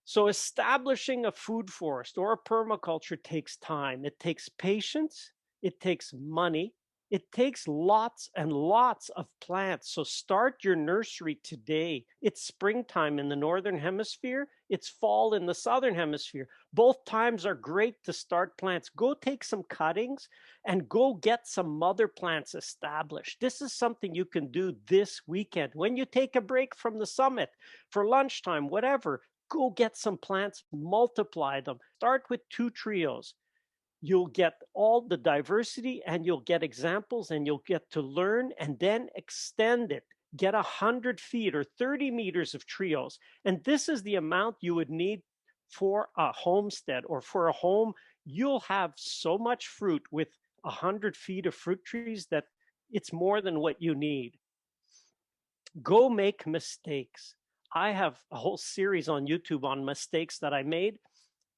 So establishing a food forest or a permaculture takes time. It takes patience. It takes money. It takes lots and lots of plants. So start your nursery today. It's springtime in the Northern Hemisphere. It's fall in the Southern Hemisphere. Both times are great to start plants. Go take some cuttings and go get some mother plants established. This is something you can do this weekend. When you take a break from the summit, for lunchtime, whatever, go get some plants, multiply them. Start with 2 trios. you'll get all the diversity, and you'll get examples, and you'll get to learn and then extend it. Get 100 feet or 30 meters of trios. And this is the amount you would need for a homestead or for a home. You'll have so much fruit with 100 feet of fruit trees that it's more than what you need. Go make mistakes. I have a whole series on YouTube on mistakes that I made,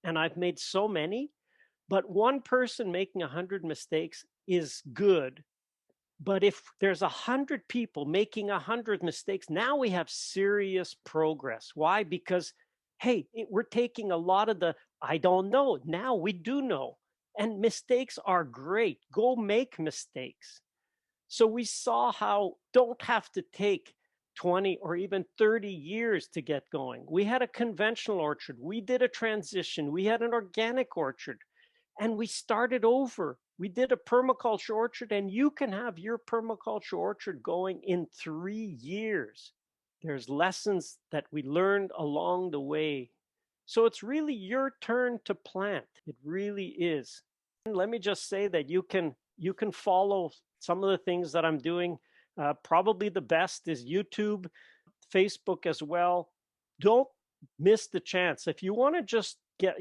and I've made so many, but one person making 100 mistakes is good. But if there's 100 people making 100 mistakes, now we have serious progress. Why? Because, hey, we're taking a lot of the, I don't know. Now we do know. And mistakes are great. Go make mistakes. So we saw how don't have to take 20 or even 30 years to get going. We had a conventional orchard. We did a transition. We had an organic orchard, and we started over. We did a permaculture orchard, and you can have your permaculture orchard going in 3 years. There's lessons that we learned along the way. So it's really your turn to plant. It really is. And let me just say that you can follow some of the things that I'm doing. Probably the best is YouTube, Facebook as well. Don't miss the chance. If you want to just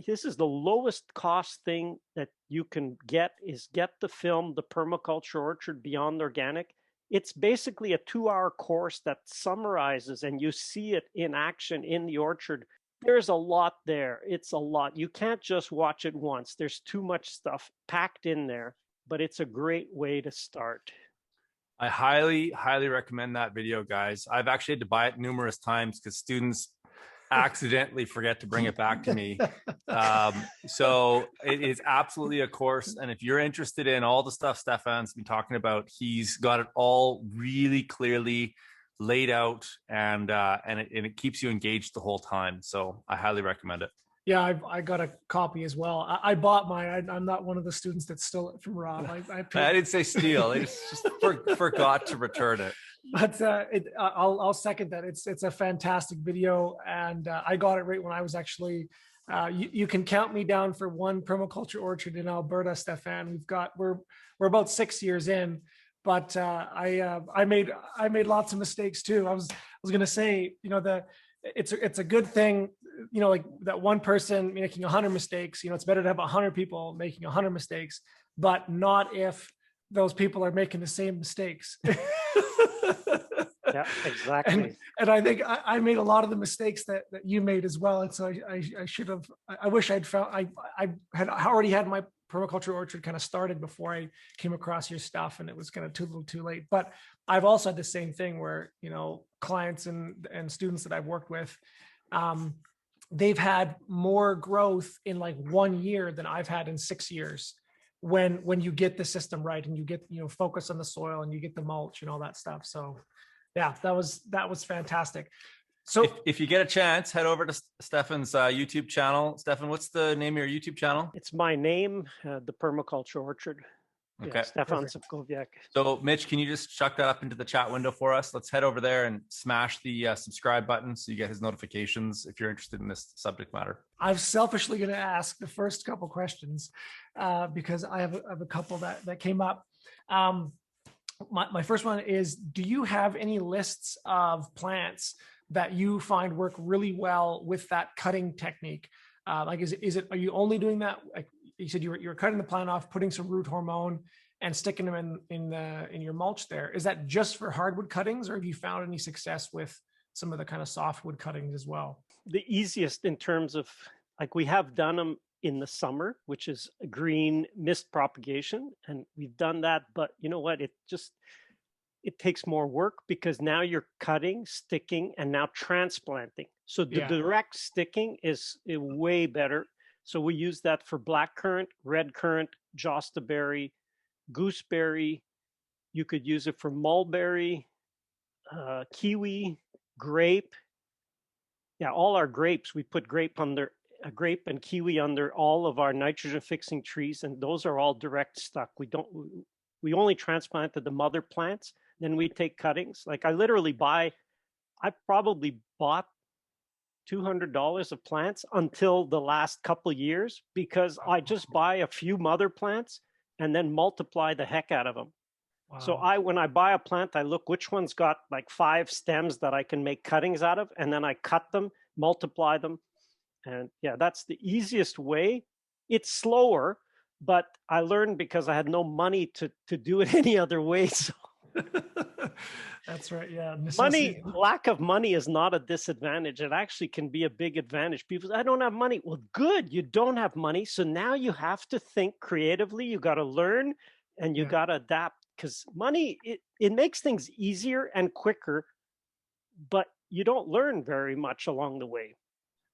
this is the lowest cost thing that you can get, is get the film, The Permaculture Orchard Beyond Organic. It's basically a 2-hour course that summarizes, and you see it in action in the orchard. There's a lot there. It's a lot. You can't just watch it once. There's too much stuff packed in there, but it's a great way to start. I highly, highly recommend that video, guys. I've actually had to buy it numerous times because students accidentally forget to bring it back to me. So it is absolutely a course. And if you're interested in all the stuff Stefan's been talking about, he's got it all really clearly laid out, and it keeps you engaged the whole time. So I highly recommend it. Yeah, I got a copy as well. I bought mine. I'm not one of the students that stole it from Rob. I didn't say steal. I just forgot to return it. But I'll second that. It's a fantastic video, and I got it right when I was actually. You can count me down for one permaculture orchard in Alberta, Stefan. We're about 6 years in, but I made lots of mistakes too. I was gonna say, it's a good thing, like that one person making 100 mistakes. It's better to have 100 people making 100 mistakes, but not if those people are making the same mistakes. Yeah, exactly. And I think I made a lot of the mistakes that you made as well. And so I should have. I wish I'd found. I had already had my permaculture orchard kind of started before I came across your stuff, and it was kind of a little too late. But I've also had the same thing where clients and students that I've worked with, they've had more growth in like 1 year than I've had in 6 years. When you get the system right, and you get focus on the soil, and you get the mulch and all that stuff. So yeah, that was fantastic. So if you get a chance, head over to Stefan's YouTube channel. Stefan, what's the name of your YouTube channel? It's my name, The Permaculture Orchard. Okay. Yeah, Stefan Sobkowiak. So Mitch, can you just chuck that up into the chat window for us? Let's head over there and smash the subscribe button so you get his notifications if you're interested in this subject matter. I'm selfishly going to ask the first couple questions because I have a couple that came up. My first one is, do you have any lists of plants that you find work really well with that cutting technique? Are you only doing that? Like you said, you were cutting the plant off, putting some root hormone and sticking them in your mulch there. Is that just for hardwood cuttings, or have you found any success with some of the kind of softwood cuttings as well? The easiest in terms of, like, we have done them in the summer, which is green mist propagation. And we've done that, but you know what? It takes more work because now you're cutting, sticking, and now transplanting. So the direct sticking is way better. So we use that for blackcurrant, red currant, jostaberry, gooseberry. You could use it for mulberry, kiwi, grape. Yeah, all our grapes, we put grape and kiwi under all of our nitrogen fixing trees, and those are all direct stuck. We only transplanted the mother plants, then we take cuttings. Like I probably bought $200 of plants until the last couple years, because I just buy a few mother plants and then multiply the heck out of them. Wow. So when I buy a plant, I look which one's got like 5 stems that I can make cuttings out of, and then I cut them, multiply them. And yeah, that's the easiest way. It's slower, but I learned because I had no money to do it any other way. So that's right. Yeah. lack of money is not a disadvantage. It actually can be a big advantage. People say, I don't have money. Well, good. You don't have money. So now you have to think creatively. You got to learn and you got to adapt, because money, it makes things easier and quicker, but you don't learn very much along the way.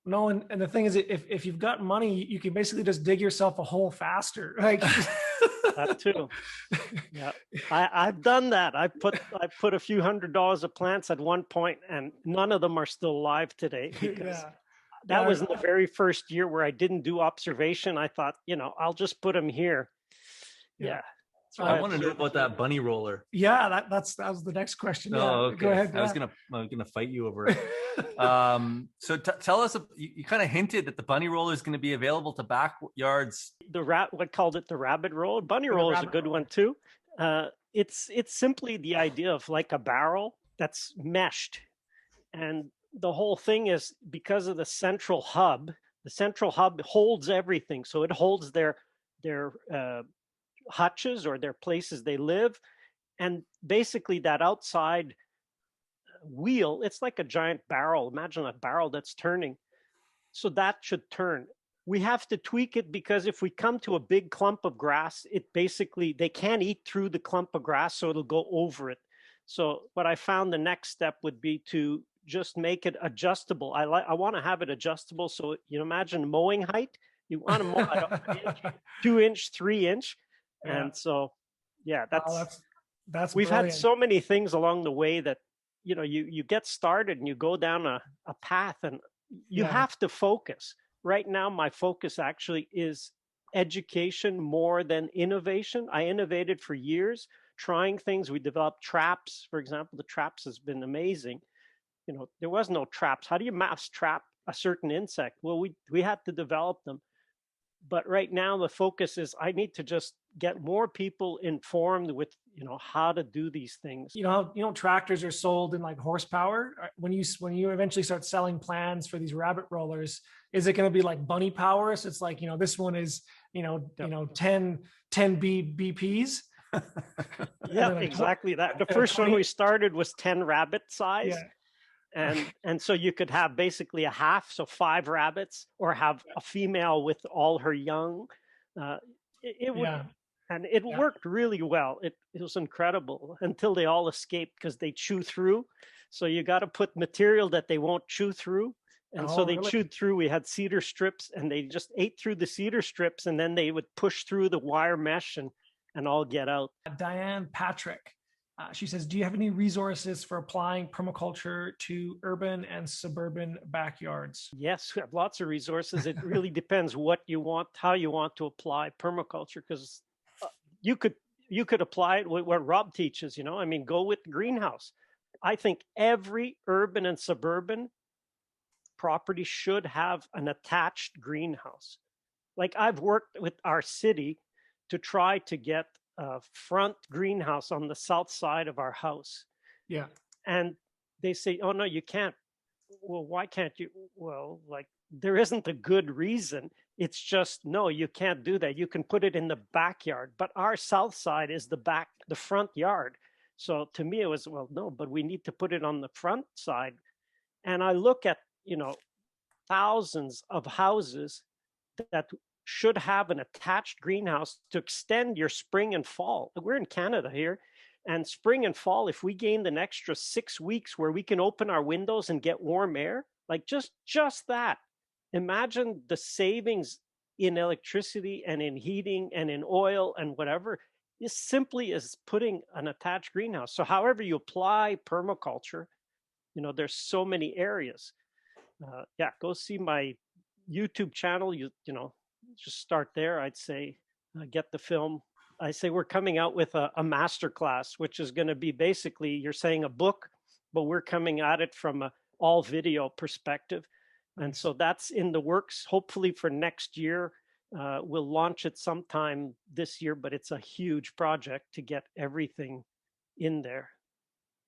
No, and the thing is, if you've got money, you can basically just dig yourself a hole faster. Like that too. Yeah, I've done that. I put a few $100s of plants at one point, and none of them are still alive today, because that was in the very first year where I didn't do observation. I thought, I'll just put them here. Yeah. I want to know about that bunny roller. Yeah, that was the next question. Oh, okay. Go ahead. I was gonna fight you over it. So tell us. You kind of hinted that the bunny roller is going to be available to backyards. What called it the rabbit roller? Bunny roller is a good one too. It's simply the idea of like a barrel that's meshed, and the whole thing is because of the central hub. The central hub holds everything, so it holds their hutches or their places they live, and basically that outside wheel, it's like a giant barrel. Imagine a barrel that's turning, so that should turn. We have to tweak it, because if we come to a big clump of grass, they can't eat through the clump of grass, so it'll go over it. So what I found the next step would be to just make it adjustable. I want to have it adjustable, so imagine mowing height. You want to mow at 1 inch, 2 inch, 3 inch. And so, that's we've brilliant. Had so many things along the way that, you get started and you go down a path, and you have to focus. Right now, my focus actually is education more than innovation. I innovated for years, trying things. We developed traps, for example. The traps has been amazing. There was no traps. How do you mass trap a certain insect? Well, we had to develop them. But right now the focus is I need to just get more people informed with, how to do these things. Tractors are sold in like horsepower. When you eventually start selling plans for these rabbit rollers, is it going to be like bunny power? So it's like, this one is, 10 BPs. Yeah, exactly that. The first one we started was 10 rabbit size. Yeah. And so you could have basically a half, so 5 rabbits, or have a female with all her young. It worked really well. It was incredible until they all escaped because they chew through. So you got to put material that they won't chew through. And so they chewed through. We had cedar strips, and they just ate through the cedar strips, and then they would push through the wire mesh and all get out. Diane Patrick. She says, do you have any resources for applying permaculture to urban and suburban backyards? Yes, we have lots of resources. It really depends what you want, how you want to apply permaculture, because you could apply it with what Rob teaches, go with the greenhouse. I think every urban and suburban property should have an attached greenhouse. Like I've worked with our city to try to get a front greenhouse on the south side of our house. Yeah. And they say, oh, no, you can't. Well, why can't you? Well, like there isn't a good reason. It's just, no, you can't do that. You can put it in the backyard, but our south side is the front yard. So to me, it was, well, no, but we need to put it on the front side. And I look at, thousands of houses that should have an attached greenhouse to extend your spring and fall. We're in Canada here, and spring and fall, if we gained an extra 6 weeks where we can open our windows and get warm air, like just that. Imagine the savings in electricity and in heating and in oil and whatever, is simply as putting an attached greenhouse. So however you apply permaculture, there's so many areas. Go see my YouTube channel. Just start there. I'd say get the film. I say we're coming out with a master class, which is going to be basically, you're saying a book, but we're coming at it from a all video perspective. And so that's in the works. Hopefully for next year, we'll launch it sometime this year, but it's a huge project to get everything in there.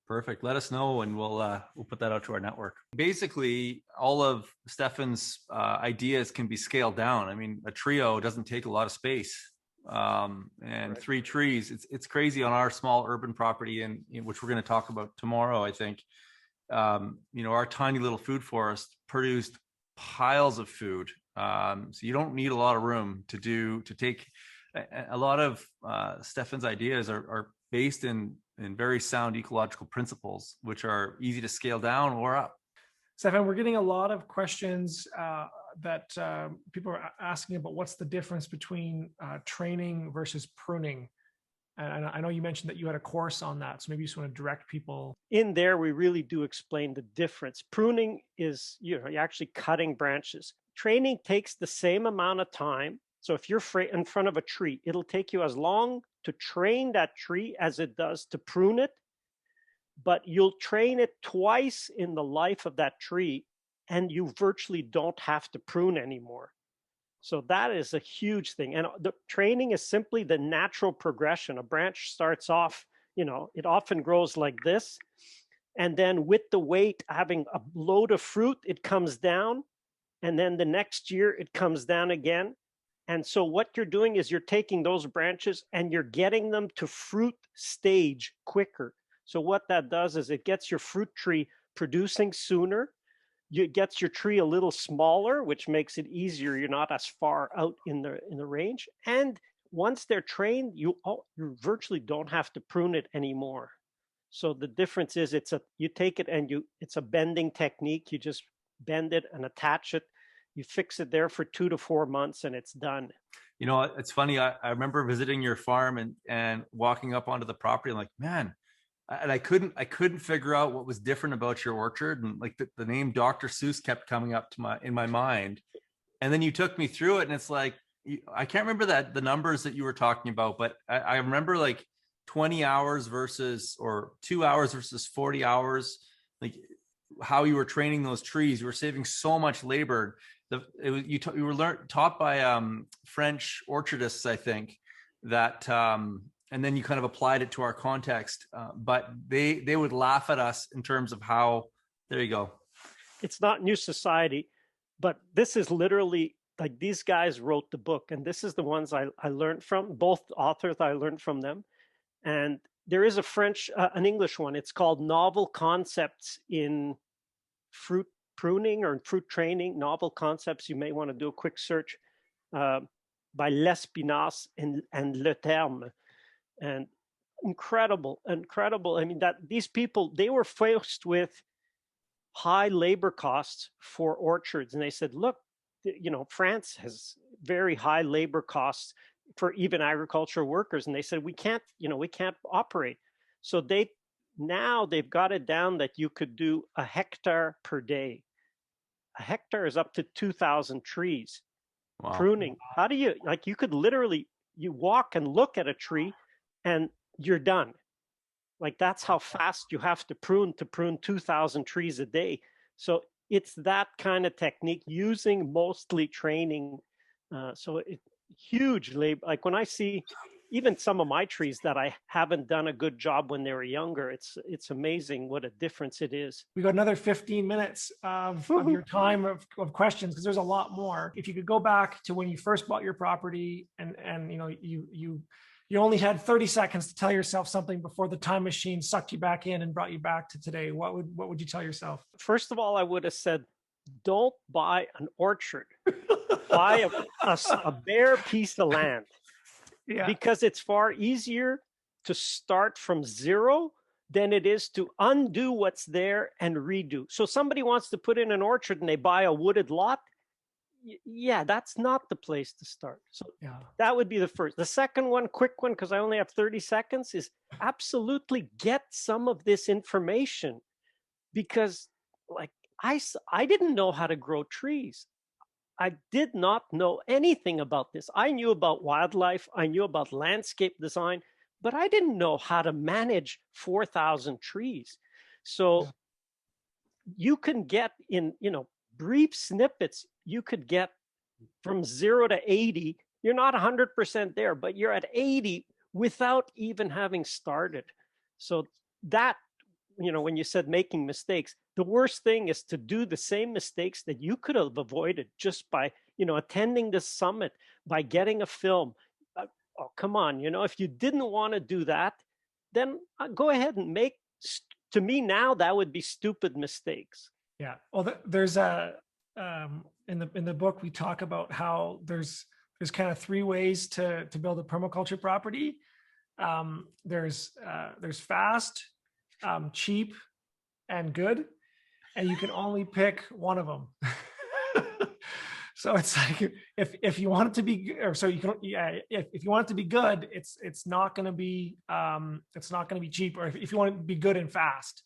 Perfect. Let us know, and we'll put that out to our network. Basically, all of Stefan's ideas can be scaled down. I mean, a trio doesn't take a lot of space, and right. 3 trees. It's crazy on our small urban property, and which we're going to talk about tomorrow. I think, our tiny little food forest produced piles of food. So you don't need a lot of room to take. A lot of Stefan's ideas are based in very sound ecological principles, which are easy to scale down or up. Stefan, we're getting a lot of questions that people are asking about what's the difference between training versus pruning. And I know you mentioned that you had a course on that, so maybe you just want to direct people. In there, we really do explain the difference. Pruning is, you're actually cutting branches. Training takes the same amount of time. So if you're in front of a tree, it'll take you as long to train that tree as it does to prune it, but you'll train it twice in the life of that tree, and you virtually don't have to prune anymore. So that is a huge thing. And the training is simply the natural progression. A branch starts off, it often grows like this. And then with the weight, having a load of fruit, it comes down. And then the next year it comes down again. And so what you're doing is you're taking those branches and you're getting them to fruit stage quicker. So what that does is it gets your fruit tree producing sooner. It gets your tree a little smaller, which makes it easier. You're not as far out in the range. And once they're trained, you virtually don't have to prune it anymore. So the difference is you take it and it's a bending technique. You just bend it and attach it. You fix it there for 2 to 4 months and it's done. It's funny. I remember visiting your farm and walking up onto the property. I'm like, man, and I couldn't figure out what was different about your orchard. And like the name Dr. Seuss kept coming up in my mind. And then you took me through it, and it's like, I can't remember the numbers that you were talking about, but I remember like 20 hours or 2 hours versus 40 hours, like how you were training those trees. You were saving so much labor. You were taught by French orchardists, I think, that and then you kind of applied it to our context. But they would laugh at us in terms of how. There you go. It's not New Society, but this is literally like these guys wrote the book, and this is the ones I learned from. Both authors, I learned from them. And there is an English one. It's called Novel Concepts in Fruit Pruning or in Fruit Training. Novel Concepts. You may want to do a quick search by Lespinasse and Le Terme. And incredible. I mean, that these people, they were faced with high labor costs for orchards. And they said, look, France has very high labor costs for even agricultural workers. And they said, we can't operate. So they've got it down that you could do a hectare per day. A hectare is up to 2,000 trees. Wow. Pruning. How do you could literally, you walk and look at a tree and you're done. Like that's how fast you have to prune 2,000 trees a day. So it's that kind of technique using mostly training. So huge labor. Like when I see even some of my trees that I haven't done a good job when they were younger, it's amazing what a difference it is. We got another 15 minutes of your time of questions, because there's a lot more. If you could go back to when you first bought your property and you only had 30 seconds to tell yourself something before the time machine sucked you back in and brought you back to today, what would you tell yourself? First of all, I would have said, don't buy an orchard. Buy a bare piece of land. Yeah. Because it's far easier to start from zero than it is to undo what's there and redo. So somebody wants to put in an orchard and they buy a wooded lot. Yeah, that's not the place to start. So that would be the first. The second one, quick one, because I only have 30 seconds, is absolutely get some of this information, because like I didn't know how to grow trees. I did not know anything about this. I knew about wildlife. I knew about landscape design, but I didn't know how to manage 4,000 trees. So you can get in, brief snippets you could get from 0 to 80. You're not 100% there, but you're at 80 without even having started. So that, when you said making mistakes, the worst thing is to do the same mistakes that you could have avoided just by, attending this summit, by getting a film. Oh, come on, if you didn't want to do that, then go ahead and make, to me now, that would be stupid mistakes. Yeah. Well, there's in the book, we talk about how there's kind of three ways to build a permaculture property. There's fast, cheap, and good, and you can only pick one of them. So it's like if you want it to be, or so you can, if you want it to be good, it's not going to be cheap, or if you want it to be good and fast.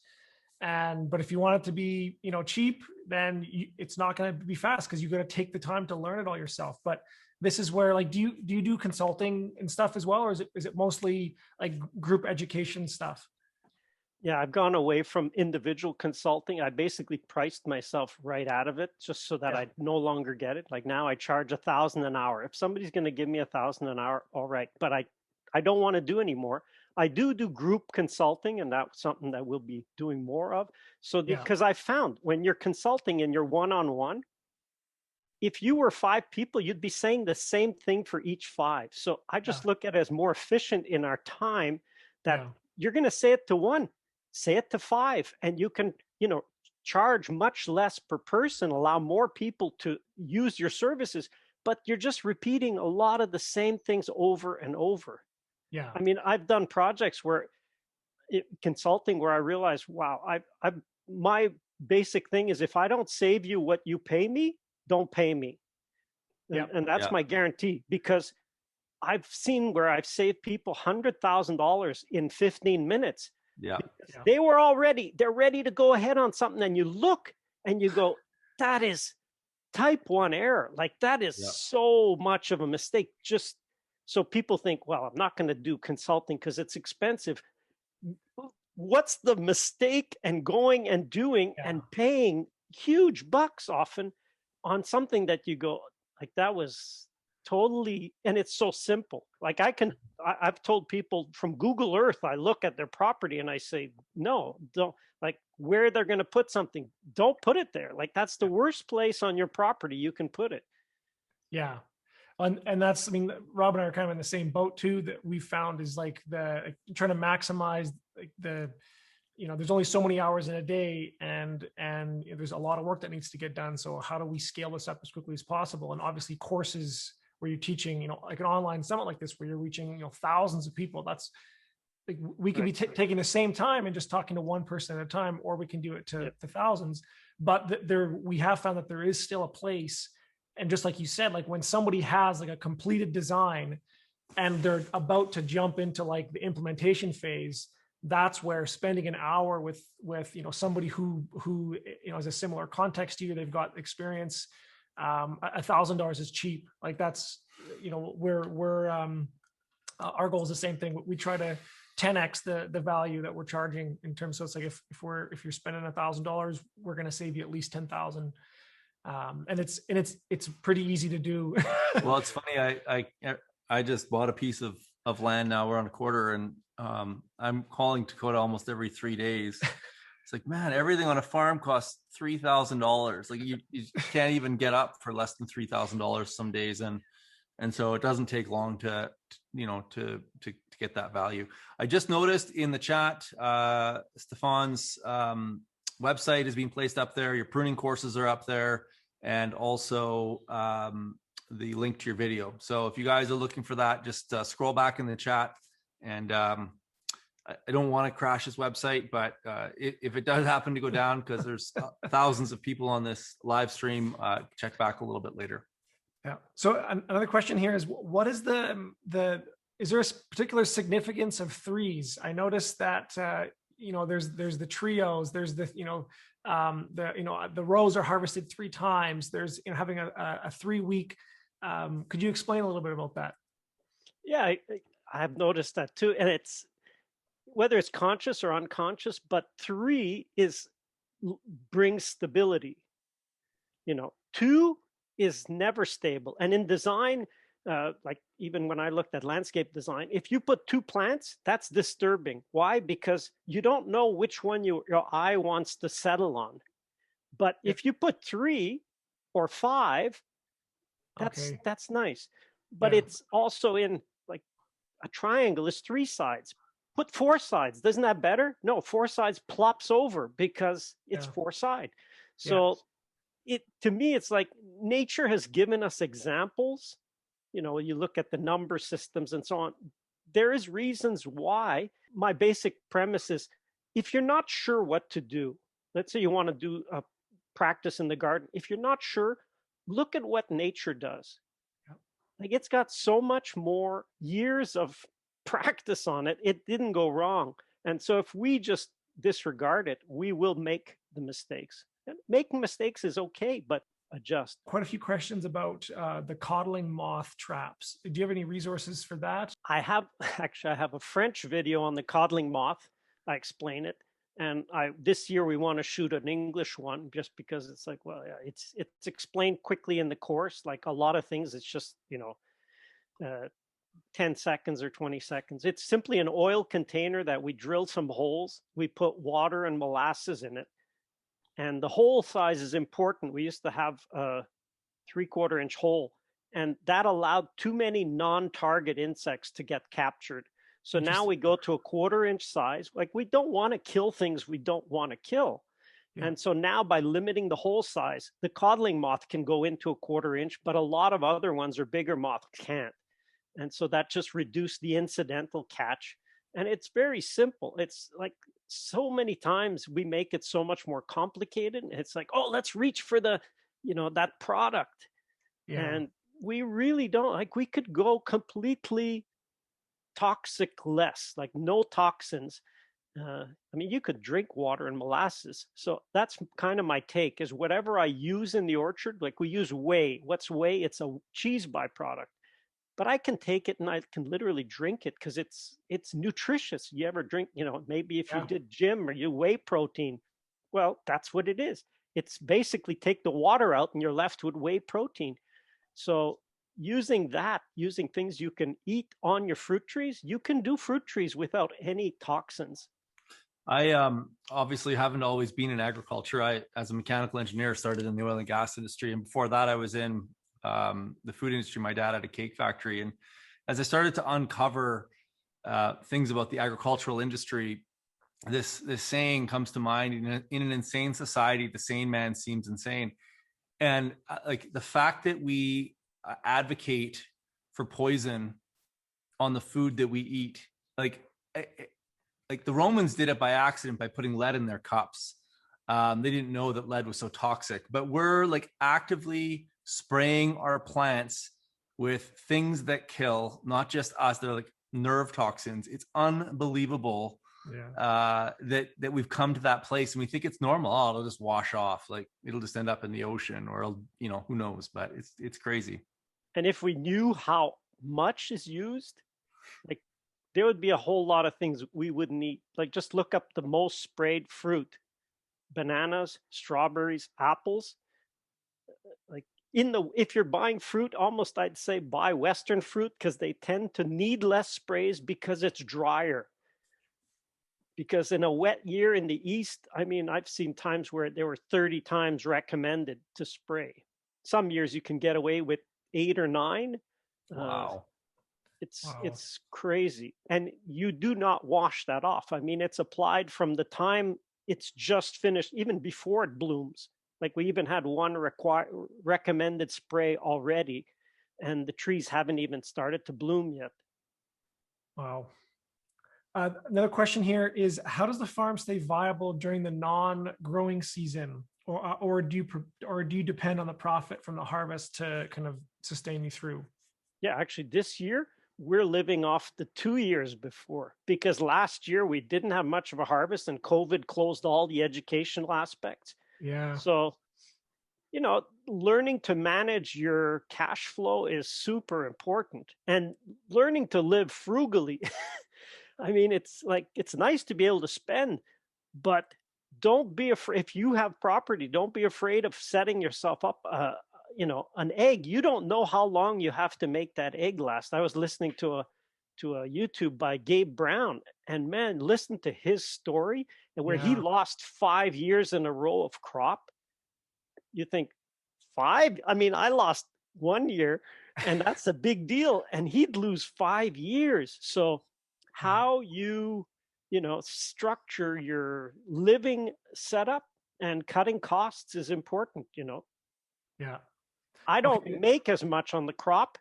But if you want it to be, cheap, then it's not going to be fast because you got to take the time to learn it all yourself. But this is where, like, do you do consulting and stuff as well, or is it mostly like group education stuff? Yeah, I've gone away from individual consulting. I basically priced myself right out of it just so that I no longer get it. Like now I charge $1,000 an hour. If somebody's going to give me $1,000 an hour, all right. But I don't want to do anymore. I do group consulting, and that's something that we'll be doing more of. So because I found when you're consulting and you're one-on-one, if you were 5 people, you'd be saying the same thing for each 5. So I just look at it as more efficient in our time that you're going to say it to 1, say it to 5, and you can, charge much less per person, allow more people to use your services, but you're just repeating a lot of the same things over and over. Yeah. I mean, I've done projects where consulting where I realized, wow, my basic thing is if I don't save you what you pay me, don't pay me. And that's my guarantee, because I've seen where I've saved people $100,000 in 15 minutes. Yeah. They're ready to go ahead on something. And you look and you go, that is type 1 error. Like that is so much of a mistake. Just so people think, well, I'm not going to do consulting because it's expensive. What's the mistake and going and doing and paying huge bucks often on something that you go, like, that was totally, and it's so simple. Like I've told people from Google Earth, I look at their property and I say, no, don't, like where they're going to put something, don't put it there. Like that's the worst place on your property you can put it. Yeah. And that's, I mean, Rob and I are kind of in the same boat too, that we found is like trying to maximize like there's only so many hours in a day, and there's a lot of work that needs to get done. So how do we scale this up as quickly as possible? And obviously courses where you're teaching, like an online summit like this, where you're reaching, thousands of people, that's like, we can be taking the same time and just talking to one person at a time, or we can do it to thousands. But we have found that there is still a place. And just like you said, like when somebody has like a completed design and they're about to jump into like the implementation phase, that's where spending an hour with somebody who has a similar context to you, they've got experience, $1,000 is cheap. Like that's, we're our goal is the same thing. We try to 10x the value that we're charging in terms. So it's like if you're spending $1,000, we're going to save you at least 10,000. And it's pretty easy to do. Well, it's funny. I just bought a piece of land. Now we're on a quarter, and I'm calling Dakota almost every 3 days. It's like, man, everything on a farm costs $3,000. Like you can't even get up for less than $3,000 some days, and so it doesn't take long to get that value. I just noticed in the chat, Stefan's website is being placed up there. Your pruning courses are up there, and also the link to your video. So if you guys are looking for that, just scroll back in the chat. And I don't want to crash this website, but if it does happen to go down, because there's thousands of people on this live stream, check back a little bit later. Yeah. So another question here is, what is is there a particular significance of threes? I noticed that there's the trios, there's the the rows are harvested 3 times. There's having a 3-week. Could you explain a little bit about that? Yeah, I've noticed that too, and it's whether it's conscious or unconscious, but 3 brings stability. Two is never stable. And in design, like even when I looked at landscape design, if you put two plants, that's disturbing. Why? Because you don't know which one your eye wants to settle on. But if you put three or five, Okay. that's nice. But Yeah. it's also in like a triangle is three sides. Put four sides. Isn't that better? No, four sides plops over because it's Yeah. four side. Yeah. So to me, it's like nature has given us examples. You look at the number systems and so on. There is reasons why. My basic premise is if you're not sure what to do, let's say you want to do a practice in the garden. If you're not sure, look at what nature does. Yep. Like it's got so much more years of practice on it. It didn't go wrong. And so if we just disregard it, we will make the mistakes. And making mistakes is okay, but adjust. Quite a few questions about the codling moth traps. Do you have any resources for that? I have a French video on the codling moth. I explain it. And this year we want to shoot an English one just because it's like, well, yeah, it's explained quickly in the course. Like a lot of things, it's just, 10 seconds or 20 seconds. It's simply an oil container that we drill some holes. We put water and molasses in it. And the hole size is important. We used to have a 3/4 inch hole, and that allowed too many non-target insects to get captured. So now we go to a 1/4 inch size. Like we don't want to kill things we don't want to kill. Yeah. And so now by limiting the hole size, the codling moth can go into a 1/4 inch, but a lot of other ones or bigger moths can't. And so that just reduced the incidental catch. And it's very simple. It's like so many times we make it so much more complicated. It's like, oh, let's reach for that product. Yeah. And we really don't. Like we could go completely toxic less, like no toxins. You could drink water and molasses. So that's kind of my take is whatever I use in the orchard, like we use whey. What's whey? It's a cheese byproduct. But I can take it and I can literally drink it because it's nutritious. You ever drink, maybe if you did gym or you whey protein, well, that's what it is. It's basically take the water out and you're left with whey protein. So using things you can eat on your fruit trees, you can do fruit trees without any toxins. I obviously haven't always been in agriculture. I, as a mechanical engineer, started in the oil and gas industry. And before that, I was in the food industry. My dad had a cake factory. And as I started to uncover things about the agricultural industry, this saying comes to mind: in an insane society, the sane man seems insane. And like the fact that we advocate for poison on the food that we eat, like the Romans did it by accident by putting lead in their cups. They didn't know that lead was so toxic, but we're like actively spraying our plants with things that kill, not just us. They're like nerve toxins. It's unbelievable that we've come to that place, and we think it's normal. Oh, it'll just wash off. Like it'll just end up in the ocean, or who knows? But it's crazy. And if we knew how much is used, like there would be a whole lot of things we wouldn't eat. Like just look up the most sprayed fruit: bananas, strawberries, apples. Like if you're buying fruit, almost I'd say buy Western fruit because they tend to need less sprays because it's drier. Because in a wet year in the East, I've seen times where there were 30 times recommended to spray. Some years you can get away with 8 or 9. Wow. It's crazy. And you do not wash that off. It's applied from the time it's just finished, even before it blooms. Like we even had one recommended spray already, and the trees haven't even started to bloom yet. Wow. Another question here is: how does the farm stay viable during the non-growing season, or do you depend on the profit from the harvest to kind of sustain you through? Yeah, actually, this year we're living off the 2 years before, because last year we didn't have much of a harvest and COVID closed all the educational aspects. Yeah. So, learning to manage your cash flow is super important, and learning to live frugally. It's nice to be able to spend, but don't be afraid. If you have property, don't be afraid of setting yourself up, an egg. You don't know how long you have to make that egg last. I was listening to a YouTube by Gabe Brown, and man, listen to his story, and where he lost 5 years in a row of crop. You think 5? I mean, I lost 1 year, and that's a big deal, and he'd lose 5 years. So how you structure your living setup and cutting costs is important. Yeah. I don't Okay. make as much on the crop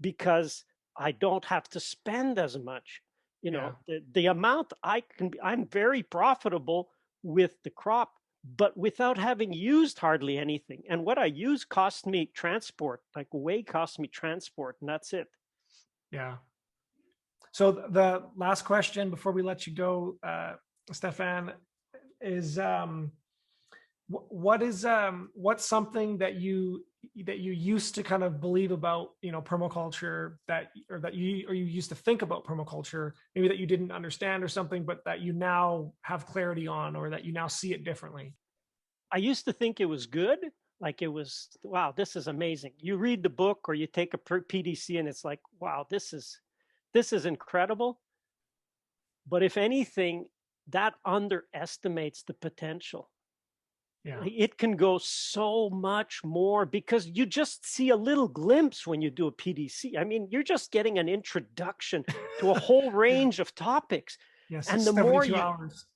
because I don't have to spend as much. The amount I'm very profitable with the crop, but without having used hardly anything. And what I use costs me transport, like whey costs me transport, and that's it. Yeah. So the last question before we let you go, Stefan, is what's something that you used to kind of believe about permaculture that you used to think about permaculture, maybe that you didn't understand or something, but that you now have clarity on, or that you now see it differently? I used to think it was good. Like it was, wow, this is amazing. You read the book or you take a PDC and it's like, wow, this is incredible. But if anything, that underestimates the potential. Yeah. It can go so much more because you just see a little glimpse when you do a PDC. I mean, you're just getting an introduction to a whole range of topics. Yes. And the more 72 hours.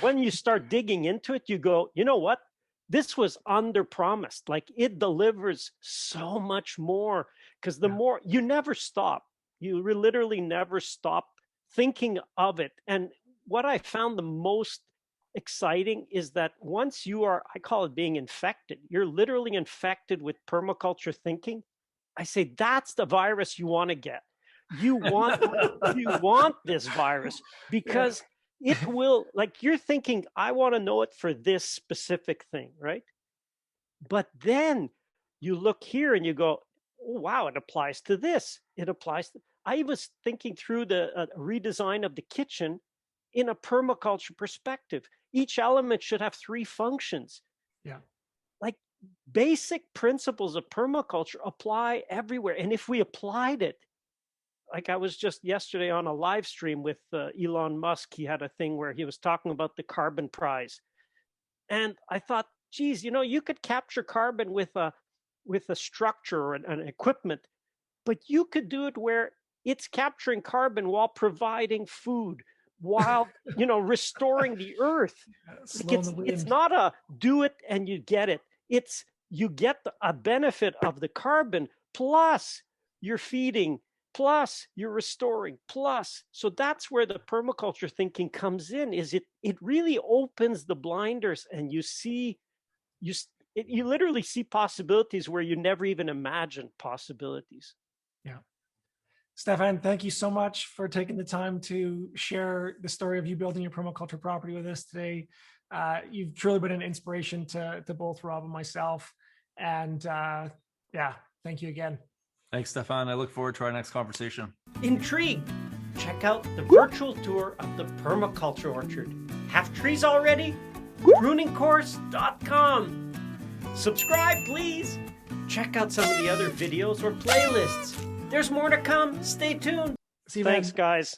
when you start digging into it, you go, you know what? This was under promised. Like it delivers so much more, because the more you never stop, you literally never stop thinking of it. And what I found the most exciting is that once you are, I call it being infected, you're literally infected with permaculture thinking. I say that's the virus you want to get. You want this virus because it will, like you're thinking, I want to know it for this specific thing, right? But then you look here and you go, oh, wow, it applies to this. It applies to, I was thinking through the redesign of the kitchen in a permaculture perspective. Each element should have 3 functions. Yeah. Like basic principles of permaculture apply everywhere. And if we applied it, like I was just yesterday on a live stream with Elon Musk. He had a thing where he was talking about the carbon prize. And I thought, geez, you could capture carbon with a structure or an equipment, but you could do it where it's capturing carbon while providing food, while, restoring the earth. Like it's not a do it and you get it. It's you get a benefit of the carbon, plus you're feeding, plus you're restoring, plus. So that's where the permaculture thinking comes in, is it really opens the blinders, and you literally see possibilities where you never even imagined possibilities. Yeah. Stefan, thank you so much for taking the time to share the story of you building your permaculture property with us today. You've truly been an inspiration to both Rob and myself. And thank you again. Thanks, Stefan. I look forward to our next conversation. Intrigued? Check out the virtual tour of the permaculture orchard. Have trees already? pruningcourse.com. Subscribe, please. Check out some of the other videos or playlists. There's more to come. Stay tuned. See you, Thanks, guys.